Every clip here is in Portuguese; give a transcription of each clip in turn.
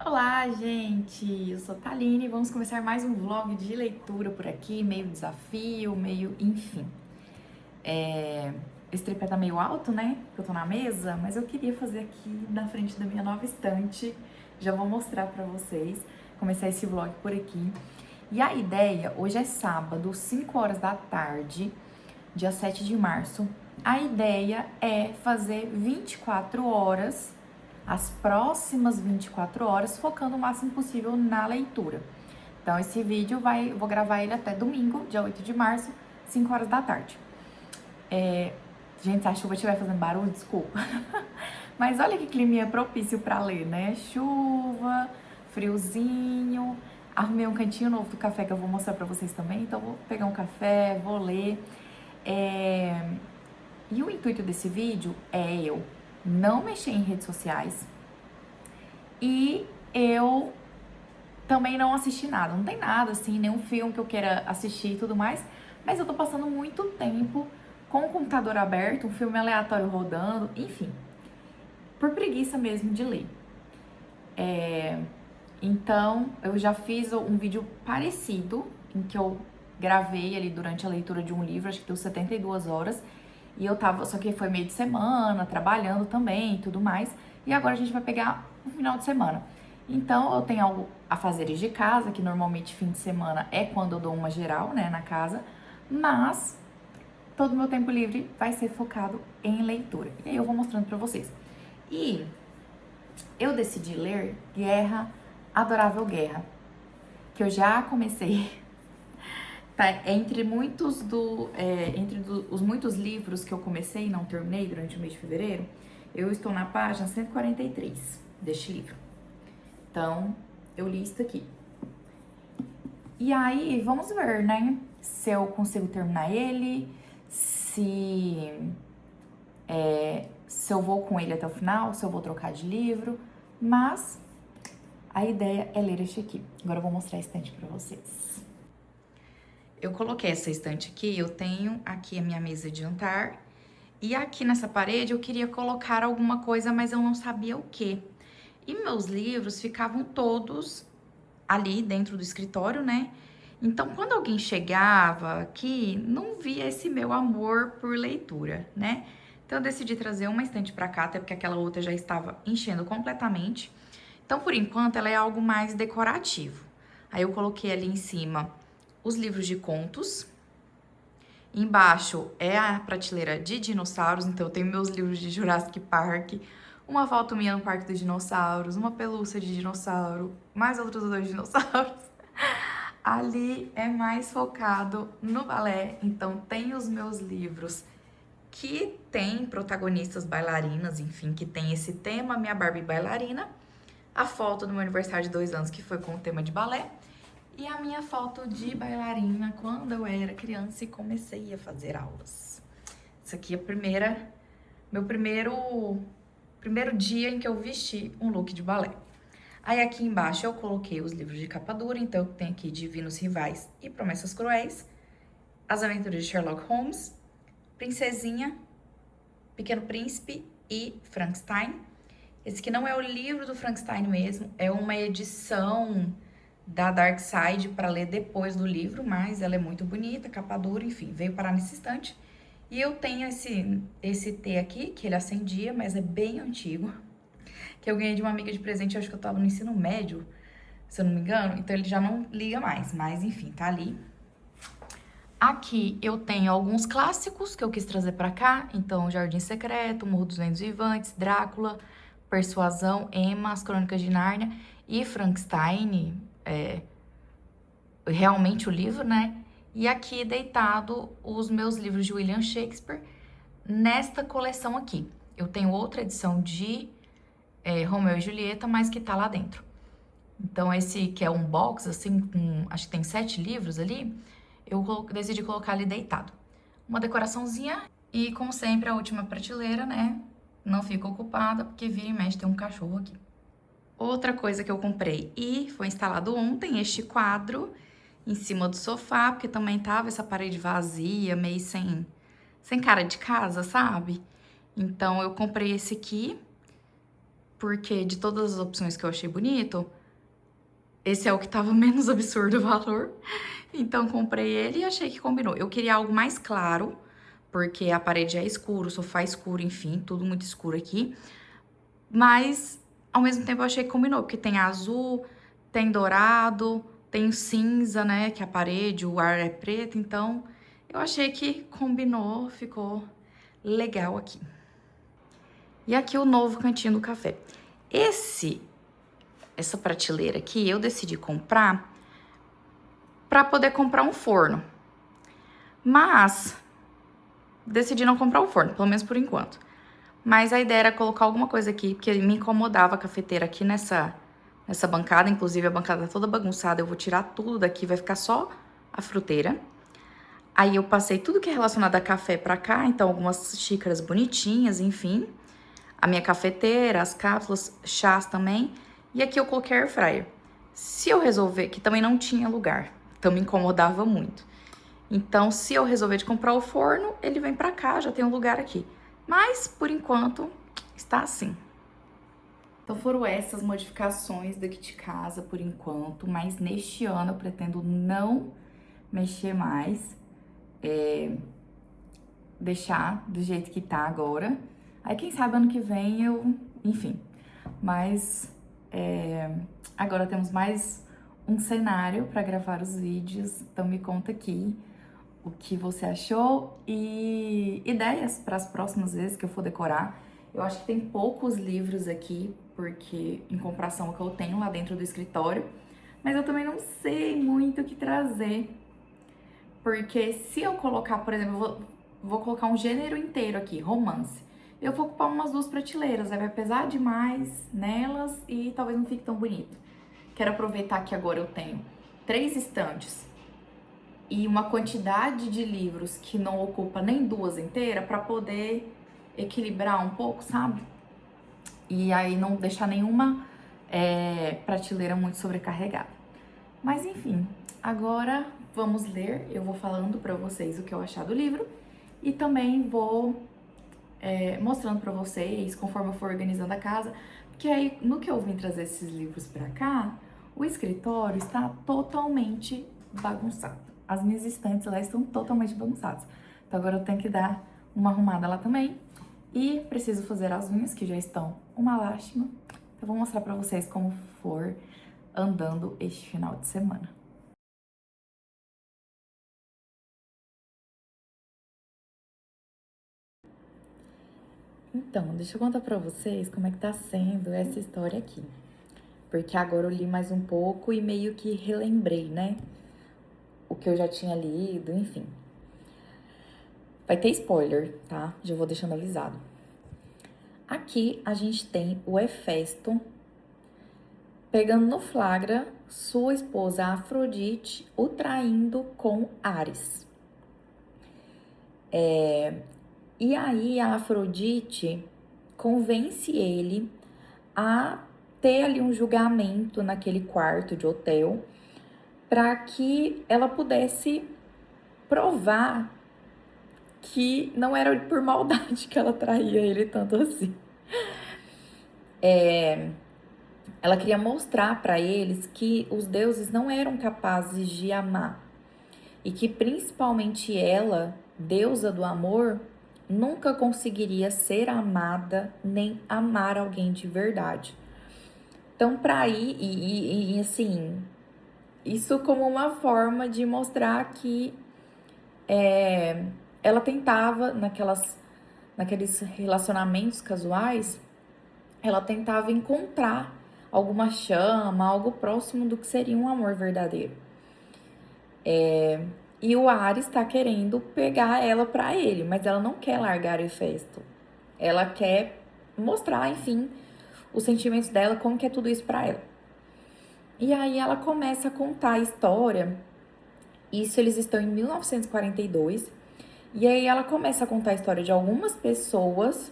Olá, gente! Eu sou Thaline e vamos começar mais um vlog de leitura por aqui, meio desafio, meio enfim. Esse tripé tá meio alto, né? Porque eu tô na mesa, mas eu queria fazer aqui na frente da minha nova estante. Já vou mostrar pra vocês, começar esse vlog por aqui. E a ideia, hoje é sábado, 5 horas da tarde, dia 7 de março. A ideia é fazer 24 horas, as próximas 24 horas, focando o máximo possível na leitura. Então, esse vídeo vou gravar ele até domingo, dia 8 de março, 5 horas da tarde. Gente, se a chuva estiver fazendo barulho, desculpa. Mas olha que clima propício para ler, né? Chuva, friozinho. Arrumei um cantinho novo do café que eu vou mostrar para vocês também. Então, vou pegar um café, vou ler. E o intuito desse vídeo é eu não mexer em redes sociais e eu também não assisti nada. Não tem nada, assim, nenhum filme que eu queira assistir e tudo mais, mas eu tô passando muito tempo com o computador aberto, um filme aleatório rodando, enfim, por preguiça mesmo de ler. Então, eu já fiz um vídeo parecido, em que eu gravei ali durante a leitura de um livro, acho que deu 72 horas, e eu tava, só que foi meio de semana, trabalhando também e tudo mais, e agora a gente vai pegar o final de semana. Então, eu tenho algo a fazeres de casa, que normalmente fim de semana é quando eu dou uma geral, né, na casa, mas todo o meu tempo livre vai ser focado em leitura. E aí eu vou mostrando pra vocês. E eu decidi ler Guerra, Adorável Guerra, que eu já comecei. Tá, os muitos livros que eu comecei e não terminei durante o mês de fevereiro, eu estou na página 143 deste livro. Então, eu li isso aqui. E aí, vamos ver, né? Se eu consigo terminar ele, se eu vou com ele até o final, se eu vou trocar de livro. Mas a ideia é ler este aqui. Agora eu vou mostrar a estante pra vocês. Eu coloquei essa estante aqui, eu tenho aqui a minha mesa de jantar. E aqui nessa parede eu queria colocar alguma coisa, mas eu não sabia o quê. E meus livros ficavam todos ali dentro do escritório, né? Então, quando alguém chegava aqui, não via esse meu amor por leitura, né? Então, eu decidi trazer uma estante pra cá, até porque aquela outra já estava enchendo completamente. Então, por enquanto, ela é algo mais decorativo. Aí eu coloquei ali em cima os livros de contos. Embaixo é a prateleira de dinossauros, então eu tenho meus livros de Jurassic Park, uma foto minha no Parque dos Dinossauros, uma pelúcia de dinossauro, mais outros dois dinossauros. Ali é mais focado no balé, então tem os meus livros que tem protagonistas bailarinas, enfim, que tem esse tema, minha Barbie bailarina, a foto do meu aniversário de 2 anos que foi com o tema de balé, e a minha foto de bailarina quando eu era criança e comecei a fazer aulas. Isso aqui é meu primeiro dia em que eu vesti um look de balé. Aí aqui embaixo eu coloquei os livros de capa dura, então tem aqui Divinos Rivais e Promessas Cruéis, As Aventuras de Sherlock Holmes, Princesinha, Pequeno Príncipe e Frankenstein. Esse aqui não é o livro do Frankenstein mesmo, é uma edição da Dark Side para ler depois do livro, mas ela é muito bonita, capa dura, enfim, veio parar nesse estante. E eu tenho esse T aqui, que ele acendia, mas é bem antigo, que eu ganhei de uma amiga de presente, eu acho que eu tava no ensino médio, se eu não me engano, então ele já não liga mais, mas enfim, tá ali. Aqui eu tenho alguns clássicos que eu quis trazer pra cá, então Jardim Secreto, Morro dos Ventos Vivantes, Drácula, Persuasão, Emma, As Crônicas de Nárnia e Frankenstein, realmente o livro, né? E aqui deitado os meus livros de William Shakespeare nesta coleção aqui. Eu tenho outra edição de Romeu e Julieta, mas que tá lá dentro. Então esse que é um box, assim, acho que tem 7 livros ali, eu decidi colocar ali deitado. Uma decoraçãozinha e, como sempre, a última prateleira, né? Não fica ocupada, porque vira e mexe tem um cachorro aqui. Outra coisa que eu comprei e foi instalado ontem, este quadro em cima do sofá, porque também tava essa parede vazia, meio sem cara de casa, sabe? Então eu comprei esse aqui porque de todas as opções que eu achei bonito, esse é o que tava menos absurdo o valor. Então comprei ele e achei que combinou. Eu queria algo mais claro, porque a parede é escura, o sofá é escuro, enfim, tudo muito escuro aqui. Mas, ao mesmo tempo, eu achei que combinou, porque tem azul, tem dourado, tem cinza, né, que é a parede, o ar é preto, então eu achei que combinou, ficou legal aqui. E aqui o novo cantinho do café. Essa prateleira aqui, eu decidi comprar para poder comprar um forno. Mas decidi não comprar o forno, pelo menos por enquanto. Mas a ideia era colocar alguma coisa aqui, porque me incomodava a cafeteira aqui nessa bancada. Inclusive, a bancada tá toda bagunçada. Eu vou tirar tudo daqui, vai ficar só a fruteira. Aí eu passei tudo que é relacionado a café pra cá, então algumas xícaras bonitinhas, enfim. A minha cafeteira, as cápsulas, chás também. E aqui eu coloquei air fryer. Se eu resolver, que também não tinha lugar, então me incomodava muito. Então, se eu resolver de comprar o forno, ele vem pra cá, já tem um lugar aqui. Mas, por enquanto, está assim. Então, foram essas modificações daqui de casa, por enquanto. Mas neste ano eu pretendo não mexer mais. Deixar do jeito que tá agora. Aí, quem sabe, ano que vem eu... Enfim. Mas, agora temos mais um cenário para gravar os vídeos. Então, me conta aqui o que você achou e ideias para as próximas vezes que eu for decorar. Eu acho que tem poucos livros aqui, porque em comparação ao que eu tenho lá dentro do escritório, mas eu também não sei muito o que trazer. Porque se eu colocar, por exemplo, vou colocar um gênero inteiro aqui, romance. Eu vou ocupar umas 2 prateleiras, aí vai pesar demais nelas e talvez não fique tão bonito. Quero aproveitar que agora eu tenho 3 estantes e uma quantidade de livros que não ocupa nem 2 inteiras para poder equilibrar um pouco, sabe? E aí não deixar nenhuma prateleira muito sobrecarregada. Mas enfim, agora vamos ler. Eu vou falando para vocês o que eu achar do livro e também vou mostrando para vocês conforme eu for organizando a casa, porque aí no que eu vim trazer esses livros para cá, o escritório está totalmente bagunçado. As minhas estantes lá estão totalmente bagunçadas. Então agora eu tenho que dar uma arrumada lá também. E preciso fazer as unhas, que já estão uma lástima. Eu vou mostrar pra vocês como for andando este final de semana. Então, deixa eu contar pra vocês como é que tá sendo essa história aqui. Porque agora eu li mais um pouco e meio que relembrei, né? O que eu já tinha lido, enfim. Vai ter spoiler, tá? Já vou deixando avisado. Aqui a gente tem o Hefesto pegando no flagra sua esposa Afrodite o traindo com Ares. E aí a Afrodite convence ele a ter ali um julgamento naquele quarto de hotel para que ela pudesse provar que não era por maldade que ela traía ele tanto assim. Ela queria mostrar para eles que os deuses não eram capazes de amar e que principalmente ela, deusa do amor, nunca conseguiria ser amada nem amar alguém de verdade. Então, para ir, e assim, isso como uma forma de mostrar que ela tentava, naqueles relacionamentos casuais, ela tentava encontrar alguma chama, algo próximo do que seria um amor verdadeiro. E o Ares tá querendo pegar ela pra ele, mas ela não quer largar o Hefesto. Ela quer mostrar, enfim, os sentimentos dela, como que é tudo isso pra ela. E aí ela começa a contar a história. Isso eles estão em 1942. E aí ela começa a contar a história de algumas pessoas,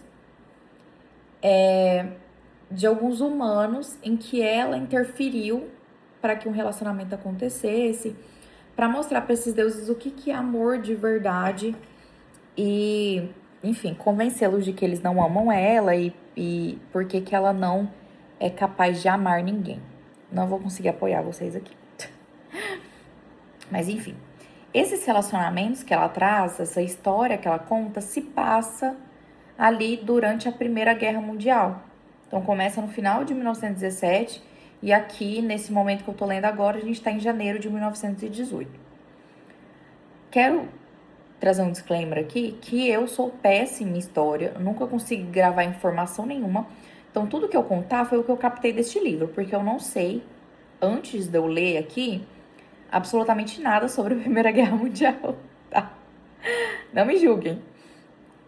de alguns humanos, em que ela interferiu para que um relacionamento acontecesse, para mostrar para esses deuses o que é amor de verdade e, enfim, convencê-los de que eles não amam ela e e por que que ela não é capaz de amar ninguém. Não vou conseguir apoiar vocês aqui. Mas enfim, esses relacionamentos que ela traz, essa história que ela conta, se passa ali durante a Primeira Guerra Mundial. Então começa no final de 1917 e aqui, nesse momento que eu tô lendo agora, a gente tá em janeiro de 1918. Quero trazer um disclaimer aqui, que eu sou péssima em história, nunca consegui gravar informação nenhuma. Então tudo que eu contar foi o que eu captei deste livro, porque eu não sei, antes de eu ler aqui, absolutamente nada sobre a Primeira Guerra Mundial, tá? Não me julguem.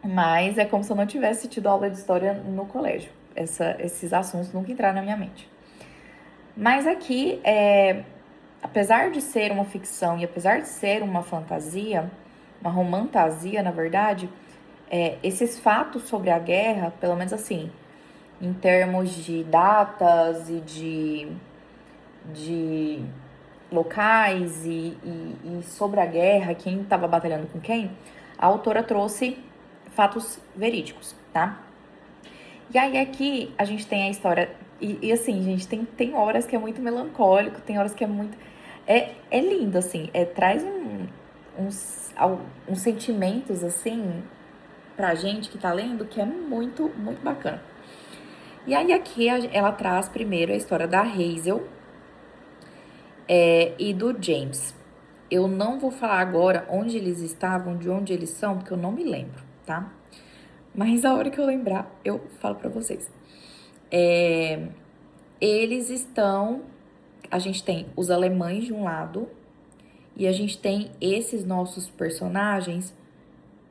Mas é como se eu não tivesse tido aula de história no colégio. Esses assuntos nunca entraram na minha mente. Mas aqui, apesar de ser uma ficção e apesar de ser uma fantasia, uma romantasia, na verdade, esses fatos sobre a guerra, pelo menos assim, em termos de datas e de locais e sobre a guerra, quem estava batalhando com quem, a autora trouxe fatos verídicos, tá? E aí aqui a gente tem a história, e assim, gente, tem horas que é muito melancólico, tem horas que é muito... É lindo, assim, traz uns sentimentos, assim, pra gente que tá lendo, que é muito, muito bacana. E aí aqui ela traz primeiro a história da Hazel e do James. Eu não vou falar agora onde eles estavam, de onde eles são, porque eu não me lembro, tá? Mas a hora que eu lembrar, eu falo pra vocês. Eles estão... A gente tem os alemães de um lado e a gente tem esses nossos personagens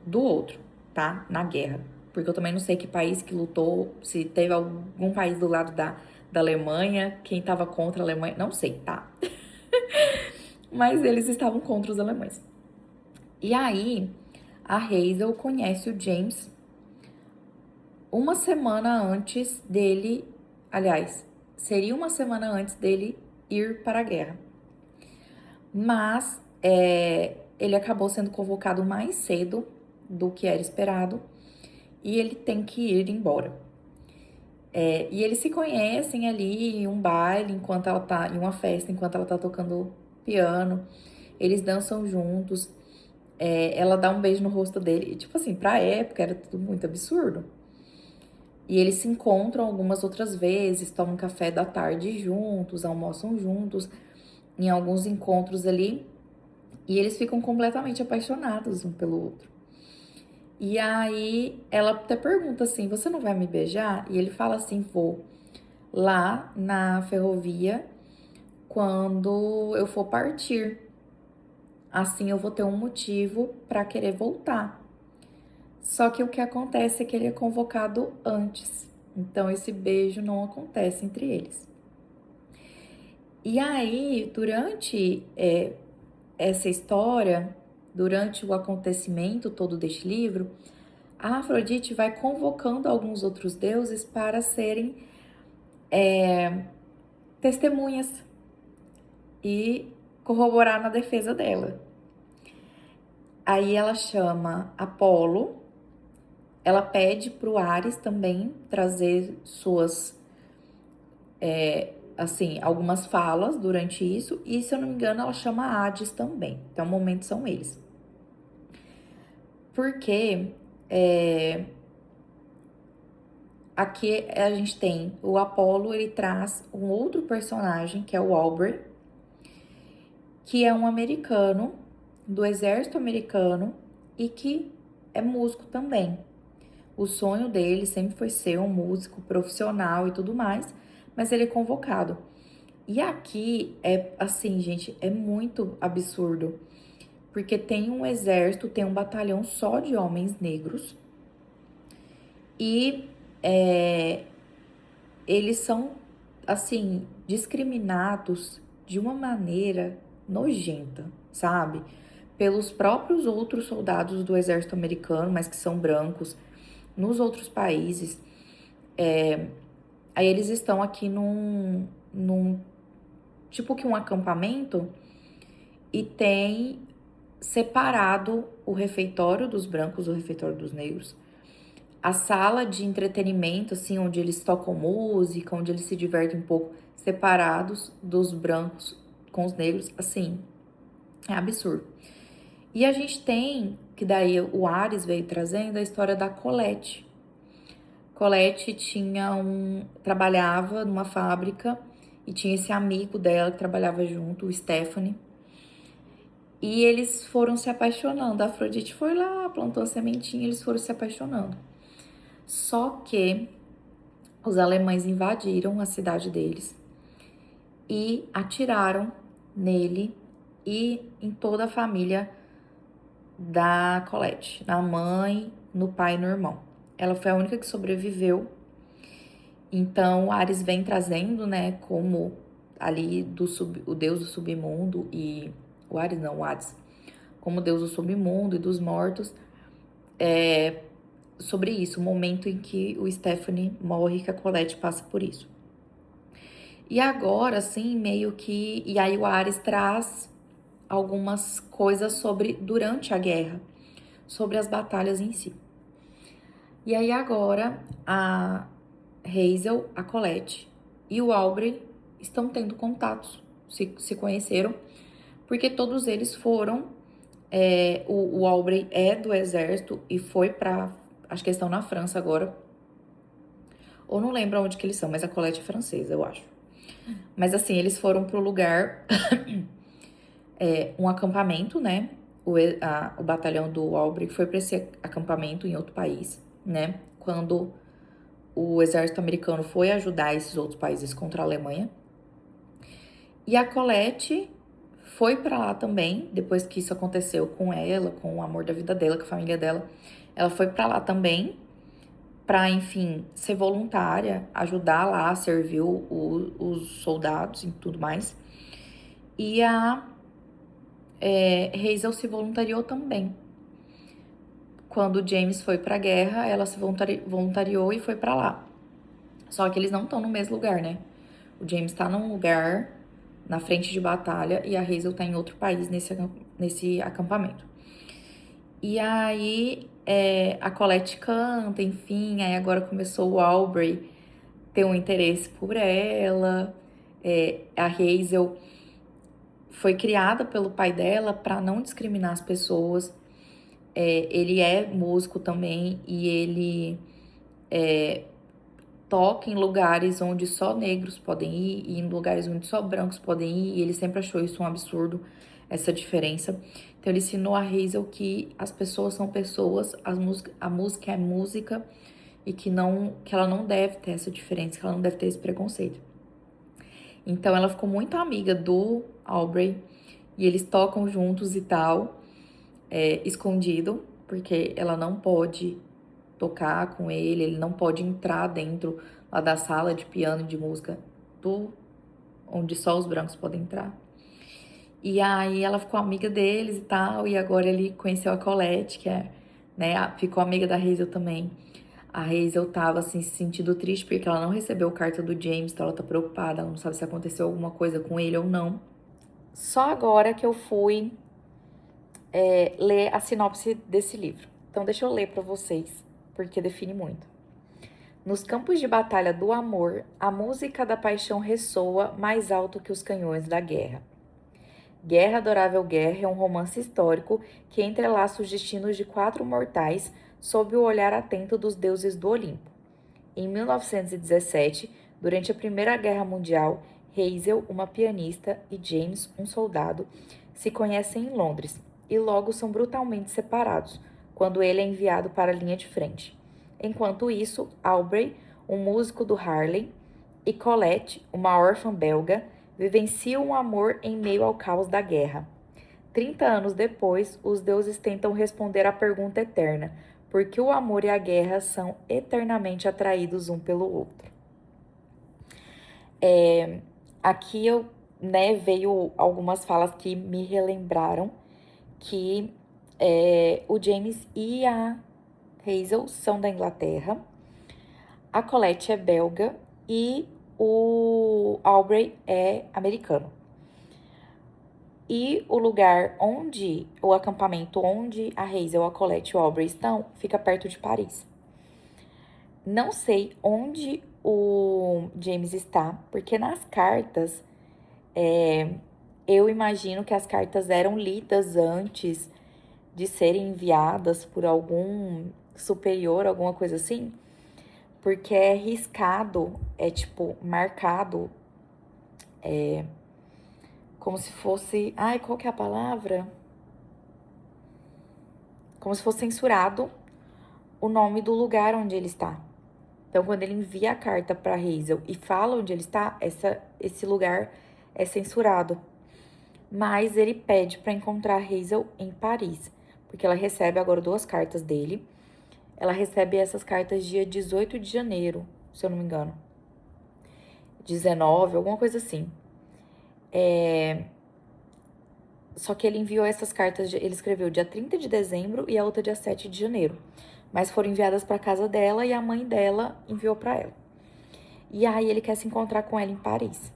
do outro, tá? Na guerra. Porque eu também não sei que país que lutou, se teve algum país do lado da Alemanha, quem tava contra a Alemanha, não sei, tá? Mas eles estavam contra os alemães. E aí, a Hazel conhece o James uma semana antes dele, aliás, seria uma semana antes dele ir para a guerra. Mas ele acabou sendo convocado mais cedo do que era esperado e ele tem que ir embora. E eles se conhecem ali em um baile, enquanto ela tá em uma festa, enquanto ela tá tocando piano. Eles dançam juntos. Ela dá um beijo no rosto dele. E, tipo assim, pra época era tudo muito absurdo. E eles se encontram algumas outras vezes, tomam café da tarde juntos, almoçam juntos, em alguns encontros ali. E eles ficam completamente apaixonados um pelo outro. E aí ela até pergunta assim: você não vai me beijar? E ele fala assim: vou lá na ferrovia quando eu for partir. Assim eu vou ter um motivo para querer voltar. Só que o que acontece é que ele é convocado antes. Então esse beijo não acontece entre eles. E aí, durante essa história, durante o acontecimento todo deste livro, a Afrodite vai convocando alguns outros deuses para serem testemunhas e corroborar na defesa dela. Aí ela chama Apolo, ela pede para o Ares também trazer suas, algumas falas durante isso, e se eu não me engano ela chama Hades também, então o momento são eles. Porque aqui a gente tem o Apolo, ele traz um outro personagem, que é o Aubrey, que é um americano, do exército americano, e que é músico também. O sonho dele sempre foi ser um músico profissional e tudo mais, mas ele é convocado. E aqui assim, gente, é muito absurdo, porque tem um exército, tem um batalhão só de homens negros, e eles são, assim, discriminados de uma maneira nojenta, sabe? Pelos próprios outros soldados do exército americano, mas que são brancos, nos outros países. Aí eles estão aqui num tipo que um acampamento e tem separado o refeitório dos brancos do refeitório dos negros. a sala de entretenimento, assim, onde eles tocam música, onde eles se divertem um pouco, separados dos brancos com os negros, assim, é absurdo. E a gente tem, que daí o Ares veio trazendo a história da Colette. Colette trabalhava numa fábrica e tinha esse amigo dela que trabalhava junto, o Stephanie. E eles foram se apaixonando. A Afrodite foi lá, plantou a sementinha, eles foram se apaixonando. Só que os alemães invadiram a cidade deles e atiraram nele e em toda a família da Colette, na mãe, no pai e no irmão. Ela foi a única que sobreviveu. Então, Ares vem trazendo, né, como ali o deus do submundo e o Ares não, o Hades, como deus do submundo e dos mortos, sobre isso, o momento em que o Stephanie morre, que a Colette passa por isso. E agora, assim, meio que... E aí o Ares traz algumas coisas sobre durante a guerra, sobre as batalhas em si. E aí agora a Hazel, a Colette e o Aubrey estão tendo contatos, se conheceram, porque todos eles foram... o Aubrey é do exército e foi pra... Acho que eles estão na França agora. Ou não lembro onde que eles são, mas a Colette é francesa, eu acho. Mas assim, eles foram pro lugar... um acampamento, né? O batalhão do Aubrey foi para esse acampamento em outro país, né? Quando o exército americano foi ajudar esses outros países contra a Alemanha. E a Colette foi para lá também, depois que isso aconteceu com ela, com o amor da vida dela, com a família dela. Ela foi para lá também, para, enfim, ser voluntária, ajudar lá, servir os soldados e tudo mais. E a Hazel se voluntariou também. Quando o James foi pra guerra, ela se voluntariou e foi pra lá. Só que eles não estão no mesmo lugar, né? O James tá num lugar na frente de batalha e a Hazel tá em outro país nesse acampamento. E aí a Colette canta, enfim, aí agora começou o Aubrey ter um interesse por ela. A Hazel foi criada pelo pai dela para não discriminar as pessoas. Ele é músico também e ele toca em lugares onde só negros podem ir e em lugares onde só brancos podem ir. E ele sempre achou isso um absurdo, essa diferença. Então ele ensinou a Hazel que as pessoas são pessoas, a música é música e que ela não deve ter essa diferença, que ela não deve ter esse preconceito. Então ela ficou muito amiga do Aubrey e eles tocam juntos e tal, escondido, porque ela não pode tocar com ele não pode entrar dentro lá da sala de piano e de música onde só os brancos podem entrar. E aí ela ficou amiga deles e tal, e agora ele conheceu a Colette, que ficou amiga da Hazel também. A Hazel tava, assim, se sentindo triste porque ela não recebeu carta do James, então ela tá preocupada, ela não sabe se aconteceu alguma coisa com ele ou não. Só agora que eu fui ler a sinopse desse livro. Então deixa eu ler pra vocês, porque define muito. Nos campos de batalha do amor, a música da paixão ressoa mais alto que os canhões da guerra. Guerra, Adorável Guerra é um romance histórico que entrelaça os destinos de 4 mortais sob o olhar atento dos deuses do Olimpo. Em 1917, durante a Primeira Guerra Mundial, Hazel, uma pianista, e James, um soldado, se conhecem em Londres e logo são brutalmente separados, quando ele é enviado para a linha de frente. Enquanto isso, Aubrey, um músico do Harlem, e Colette, uma órfã belga, vivenciam um amor em meio ao caos da guerra. 30 anos depois, os deuses tentam responder à pergunta eterna, por que o amor e a guerra são eternamente atraídos um pelo outro. Aqui veio algumas falas que me relembraram que o James e a Hazel são da Inglaterra, a Colette é belga e o Aubrey é americano. E o acampamento onde a Hazel, a Colette e o Aubrey estão, fica perto de Paris. Não sei onde o James está, porque nas cartas, eu imagino que as cartas eram lidas antes de serem enviadas por algum superior, alguma coisa assim, porque é riscado, é tipo marcado, como se fosse. Ai, qual que é a palavra? Como se fosse censurado o nome do lugar onde ele está. Então, quando ele envia a carta para Hazel e fala onde ele está, esse lugar é censurado. Mas ele pede para encontrar Hazel em Paris, porque ela recebe agora 2 cartas dele. Ela recebe essas cartas dia 18 de janeiro, se eu não me engano. 19, alguma coisa assim. Só que ele enviou essas cartas, ele escreveu dia 30 de dezembro e a outra dia 7 de janeiro. Mas foram enviadas para casa dela e a mãe dela enviou para ela. E aí ele quer se encontrar com ela em Paris.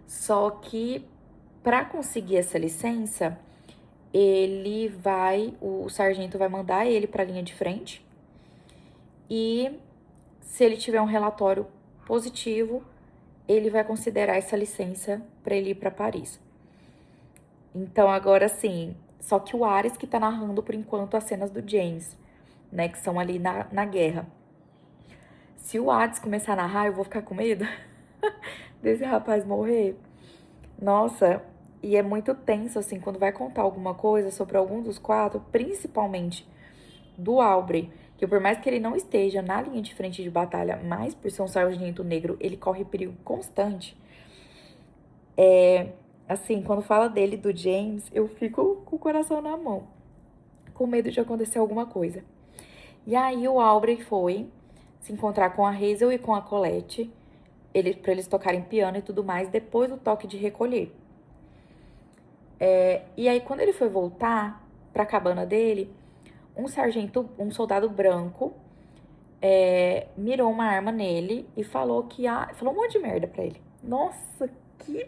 Só que para conseguir essa licença, o sargento vai mandar ele para a linha de frente. E se ele tiver um relatório positivo, ele vai considerar essa licença para ele ir para Paris. Então agora sim, só que o Ares que tá narrando por enquanto as cenas do James, né, que são ali na guerra. Se o Hades começar a narrar, eu vou ficar com medo desse rapaz morrer. Nossa, e é muito tenso, assim, quando vai contar alguma coisa sobre algum dos 4, principalmente do Aubrey, que por mais que ele não esteja na linha de frente de batalha, mas por ser um sargento negro, ele corre perigo constante. Assim, quando fala dele, do James, eu fico com o coração na mão, com medo de acontecer alguma coisa. E aí o Aubrey foi se encontrar com a Hazel e com a Colette, pra eles tocarem piano e tudo mais, depois do toque de recolher. E aí quando ele foi voltar pra cabana dele, um soldado branco, mirou uma arma nele e falou um monte de merda pra ele. Nossa, que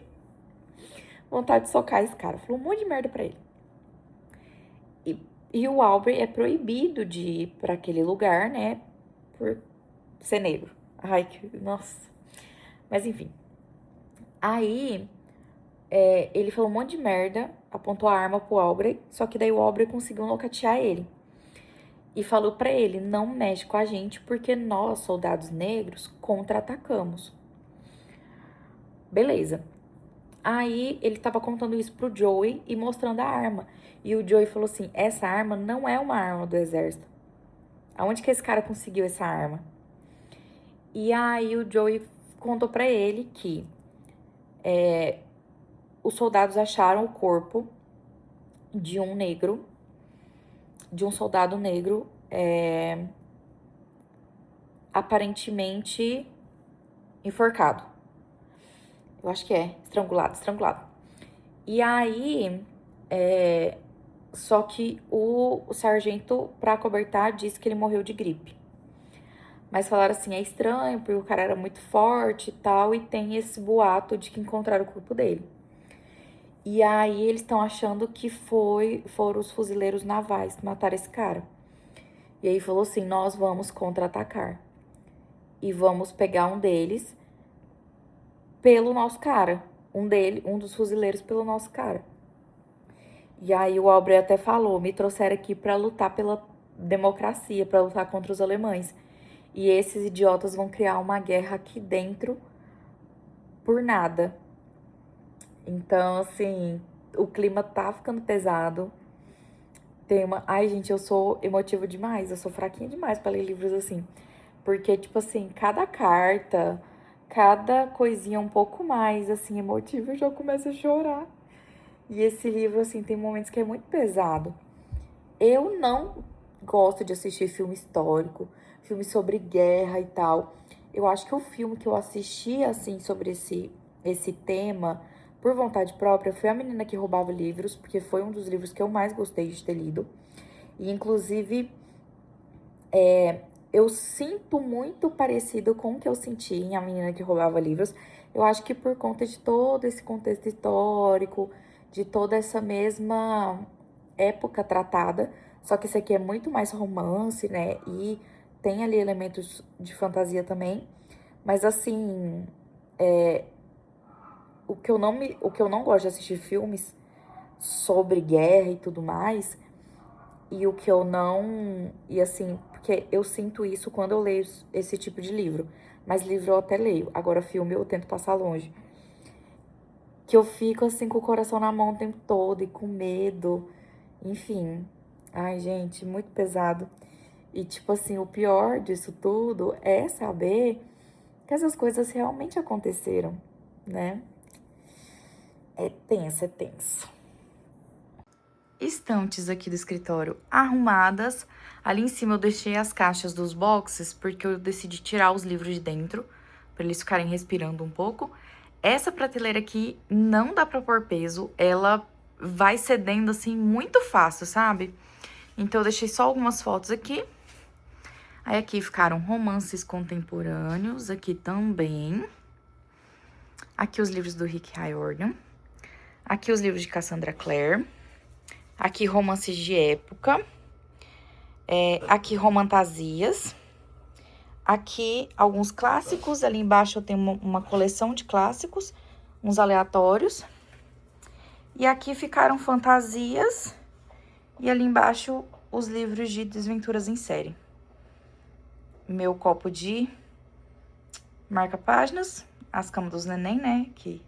vontade de socar esse cara. Falou um monte de merda pra ele. E o Aubrey é proibido de ir pra aquele lugar, né? Por ser negro. Ai, nossa. Mas enfim. Aí, ele falou um monte de merda, apontou a arma pro Aubrey, só que daí o Aubrey conseguiu nocautear ele. E falou pra ele, não mexe com a gente, porque nós, soldados negros, contra-atacamos. Beleza. Aí, ele tava contando isso pro Joey e mostrando a arma. E o Joey falou assim, essa arma não é uma arma do exército. Aonde que esse cara conseguiu essa arma? E aí o Joey contou pra ele que os soldados acharam o corpo de um negro, de um soldado negro, aparentemente enforcado. Eu acho que estrangulado. E aí, só que o sargento, pra acobertar, disse que ele morreu de gripe. Mas falaram assim, é estranho, porque o cara era muito forte e tal, e tem esse boato de que encontraram o corpo dele. E aí eles estão achando que foram os fuzileiros navais que mataram esse cara. E aí falou assim, nós vamos contra-atacar. E vamos pegar um deles pelo nosso cara. Um dos fuzileiros pelo nosso cara. E aí o Aubrey até falou, me trouxeram aqui pra lutar pela democracia, pra lutar contra os alemães. E esses idiotas vão criar uma guerra aqui dentro por nada. Então, assim, o clima tá ficando pesado. Ai, gente, eu sou emotiva demais, eu sou fraquinha demais pra ler livros assim. Porque, tipo assim, cada carta, cada coisinha um pouco mais, assim, emotiva, eu já começo a chorar. E esse livro, assim, tem momentos que é muito pesado. Eu não gosto de assistir filme histórico, filme sobre guerra e tal. Eu acho que o filme que eu assisti, assim, sobre esse tema, por vontade própria, foi A Menina que Roubava Livros, porque foi um dos livros que eu mais gostei de ter lido. E, inclusive, eu sinto muito parecido com o que eu senti em A Menina que Roubava Livros. Eu acho que por conta de todo esse contexto histórico, de toda essa mesma época tratada, só que esse aqui é muito mais romance, né? E tem ali elementos de fantasia também, mas assim, o que eu não gosto de assistir filmes sobre guerra e tudo mais, e o que eu não, e assim, porque eu sinto isso quando eu leio esse tipo de livro, mas livro eu até leio, agora filme eu tento passar longe, que eu fico assim com o coração na mão o tempo todo e com medo, enfim, ai gente, muito pesado. E, tipo assim, o pior disso tudo é saber que essas coisas realmente aconteceram, né? É tenso, é tenso. Estantes aqui do escritório arrumadas. Ali em cima eu deixei as caixas dos boxes, porque eu decidi tirar os livros de dentro, para eles ficarem respirando um pouco. Essa prateleira aqui não dá pra pôr peso, ela vai cedendo, assim, muito fácil, sabe? Então eu deixei só algumas fotos aqui. Aí aqui ficaram romances contemporâneos, aqui também. Aqui os livros do Rick Riordan. Aqui os livros de Cassandra Clare. Aqui romances de época. Aqui romantasias. Aqui alguns clássicos. Ali embaixo eu tenho uma coleção de clássicos, uns aleatórios. E aqui ficaram fantasias. E ali embaixo os livros de desventuras em série. Meu copo de marca-páginas, as camas dos neném, né, que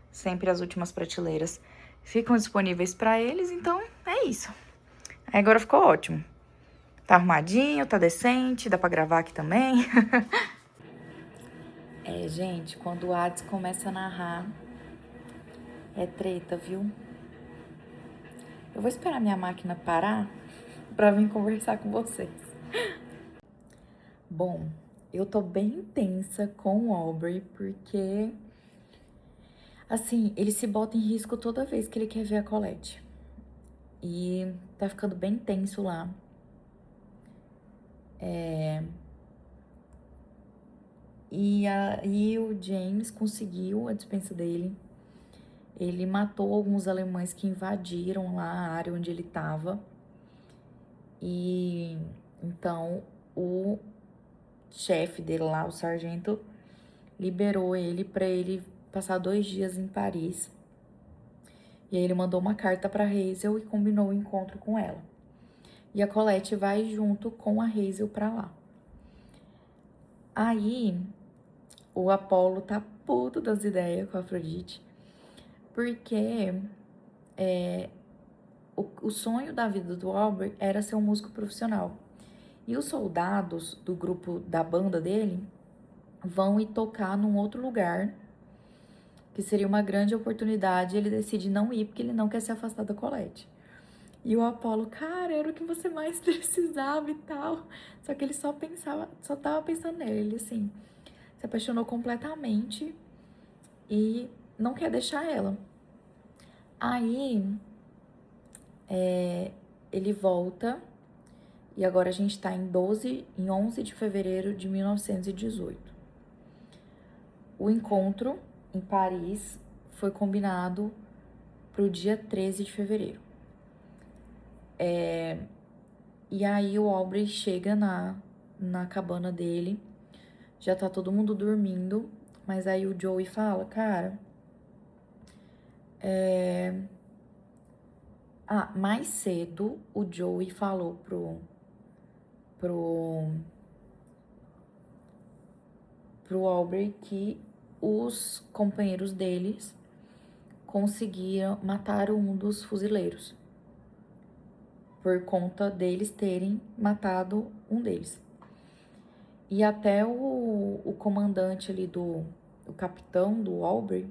sempre as últimas prateleiras ficam disponíveis para eles, então é isso. Aí agora ficou ótimo. Tá arrumadinho, tá decente, dá pra gravar aqui também. Gente, quando o Hades começa a narrar, é treta, viu? Eu vou esperar minha máquina parar pra vir conversar com vocês. Bom, eu tô bem tensa com o Aubrey, porque, assim, ele se bota em risco toda vez que ele quer ver a Colette. E tá ficando bem tenso lá. E aí o James conseguiu a dispensa dele. Ele matou alguns alemães que invadiram lá a área onde ele tava. E então o chefe dele lá, o sargento, liberou ele para ele passar 2 dias em Paris. E aí ele mandou uma carta para Hazel e combinou o encontro com ela. E a Colette vai junto com a Hazel para lá. Aí o Apollo tá puto das ideias com a Afrodite, porque o sonho da vida do Aubrey era ser um músico profissional. E os soldados do grupo da banda dele vão ir tocar num outro lugar, que seria uma grande oportunidade, e ele decide não ir porque ele não quer se afastar da Colette. E o Apollo, cara, era o que você mais precisava e tal. Só que ele só tava pensando nele, ele assim, se apaixonou completamente e não quer deixar ela. Aí, ele volta, e agora a gente tá em 11 de fevereiro de 1918. O encontro em Paris foi combinado pro dia 13 de fevereiro. E aí o Aubrey chega na cabana dele, já tá todo mundo dormindo, mas aí o Joey fala, cara, mais cedo o Joey falou pro Aubrey que os companheiros deles conseguiram matar um dos fuzileiros, por conta deles terem matado um deles. E até o comandante ali o capitão do Aubrey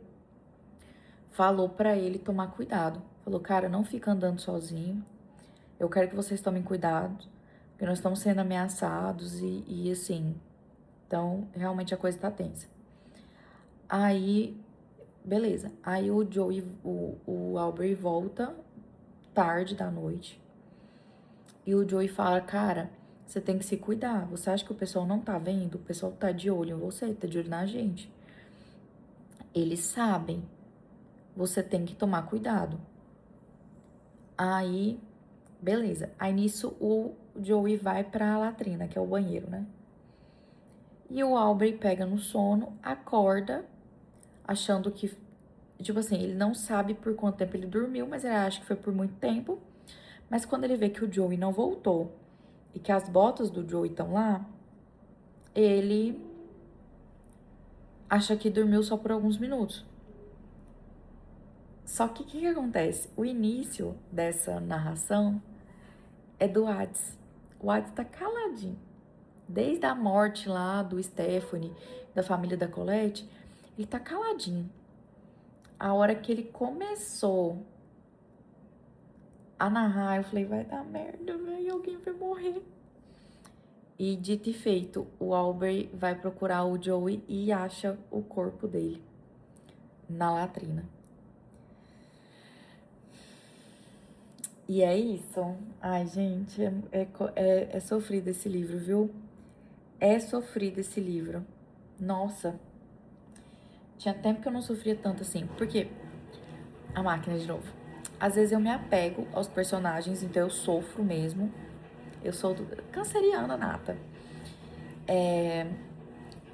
falou pra ele tomar cuidado. Falou, cara, não fica andando sozinho. Eu quero que vocês tomem cuidado, porque nós estamos sendo ameaçados e assim. Então, realmente a coisa tá tensa. Aí, beleza. Aí o Joey, o Aubrey volta tarde da noite. E o Joey fala, cara, você tem que se cuidar. Você acha que o pessoal não tá vendo? O pessoal tá de olho em você, tá de olho na gente. Eles sabem. Você tem que tomar cuidado. Aí, beleza. Aí nisso o o Joey vai pra latrina, que é o banheiro, né? E o Aubrey pega no sono, acorda, achando que, tipo assim, ele não sabe por quanto tempo ele dormiu, mas ele acha que foi por muito tempo. Mas quando ele vê que o Joey não voltou e que as botas do Joey estão lá, ele acha que dormiu só por alguns minutos. Só que o que acontece? O início dessa narração é do Hades. O Hades tá caladinho. Desde a morte lá do Stephanie, da família da Colette, ele tá caladinho. A hora que ele começou a narrar, eu falei, vai dar merda, velho, alguém vai morrer. E dito e feito, o Aubrey vai procurar o Joey e acha o corpo dele na latrina. E é isso. Ai, gente, é sofrido esse livro, viu? É sofrido esse livro. Nossa. Tinha tempo que eu não sofria tanto assim. Porque a máquina, de novo. Às vezes eu me apego aos personagens, então eu sofro mesmo. Eu sou canceriana nata.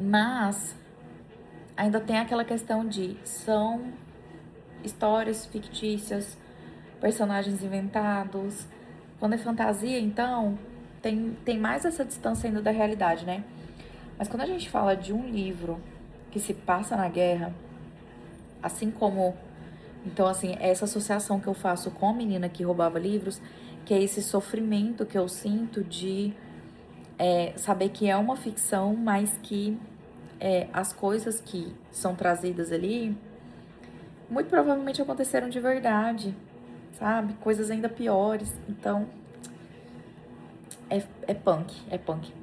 Mas ainda tem aquela questão de são histórias fictícias, personagens inventados. Quando é fantasia, então, tem mais essa distância ainda da realidade, né? Mas quando a gente fala de um livro que se passa na guerra, assim como... Então, assim, essa associação que eu faço com a menina que roubava livros, que é esse sofrimento que eu sinto de saber que é uma ficção, mas que as coisas que são trazidas ali, muito provavelmente aconteceram de verdade, sabe? Coisas ainda piores. Então, é punk.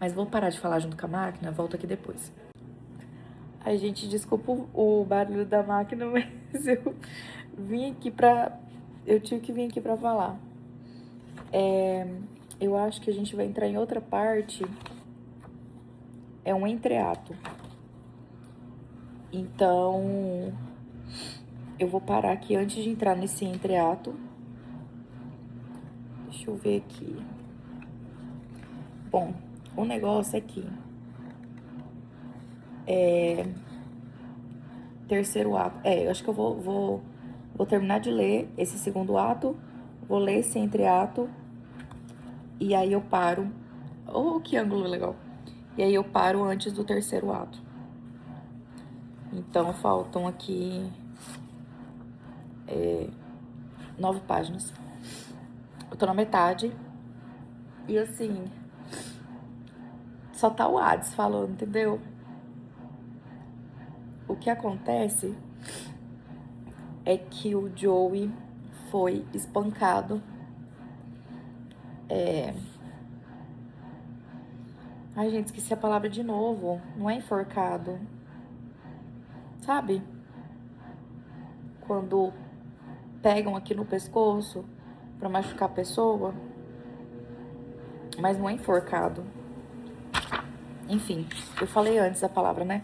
Mas vou parar de falar junto com a máquina, volto aqui depois. Ai, gente, desculpa o barulho da máquina, mas eu vim aqui pra... Eu tive que vir aqui pra falar. Eu acho que a gente vai entrar em outra parte. É um entreato. Então, eu vou parar aqui antes de entrar nesse entreato. Deixa eu ver aqui. Bom, o negócio é que terceiro ato. Eu acho que eu vou terminar de ler esse segundo ato, vou ler esse entreato, e aí eu paro. Oh, que ângulo legal! E aí eu paro antes do terceiro ato. Então faltam aqui 9 páginas. Eu tô na metade. E assim, só tá o Hades falando, entendeu? O que acontece é que o Joey foi espancado. Ai, gente, esqueci a palavra de novo. Não é enforcado. Sabe? Quando pegam aqui no pescoço pra machucar a pessoa. Mas não é enforcado. Enfim, eu falei antes a palavra, né?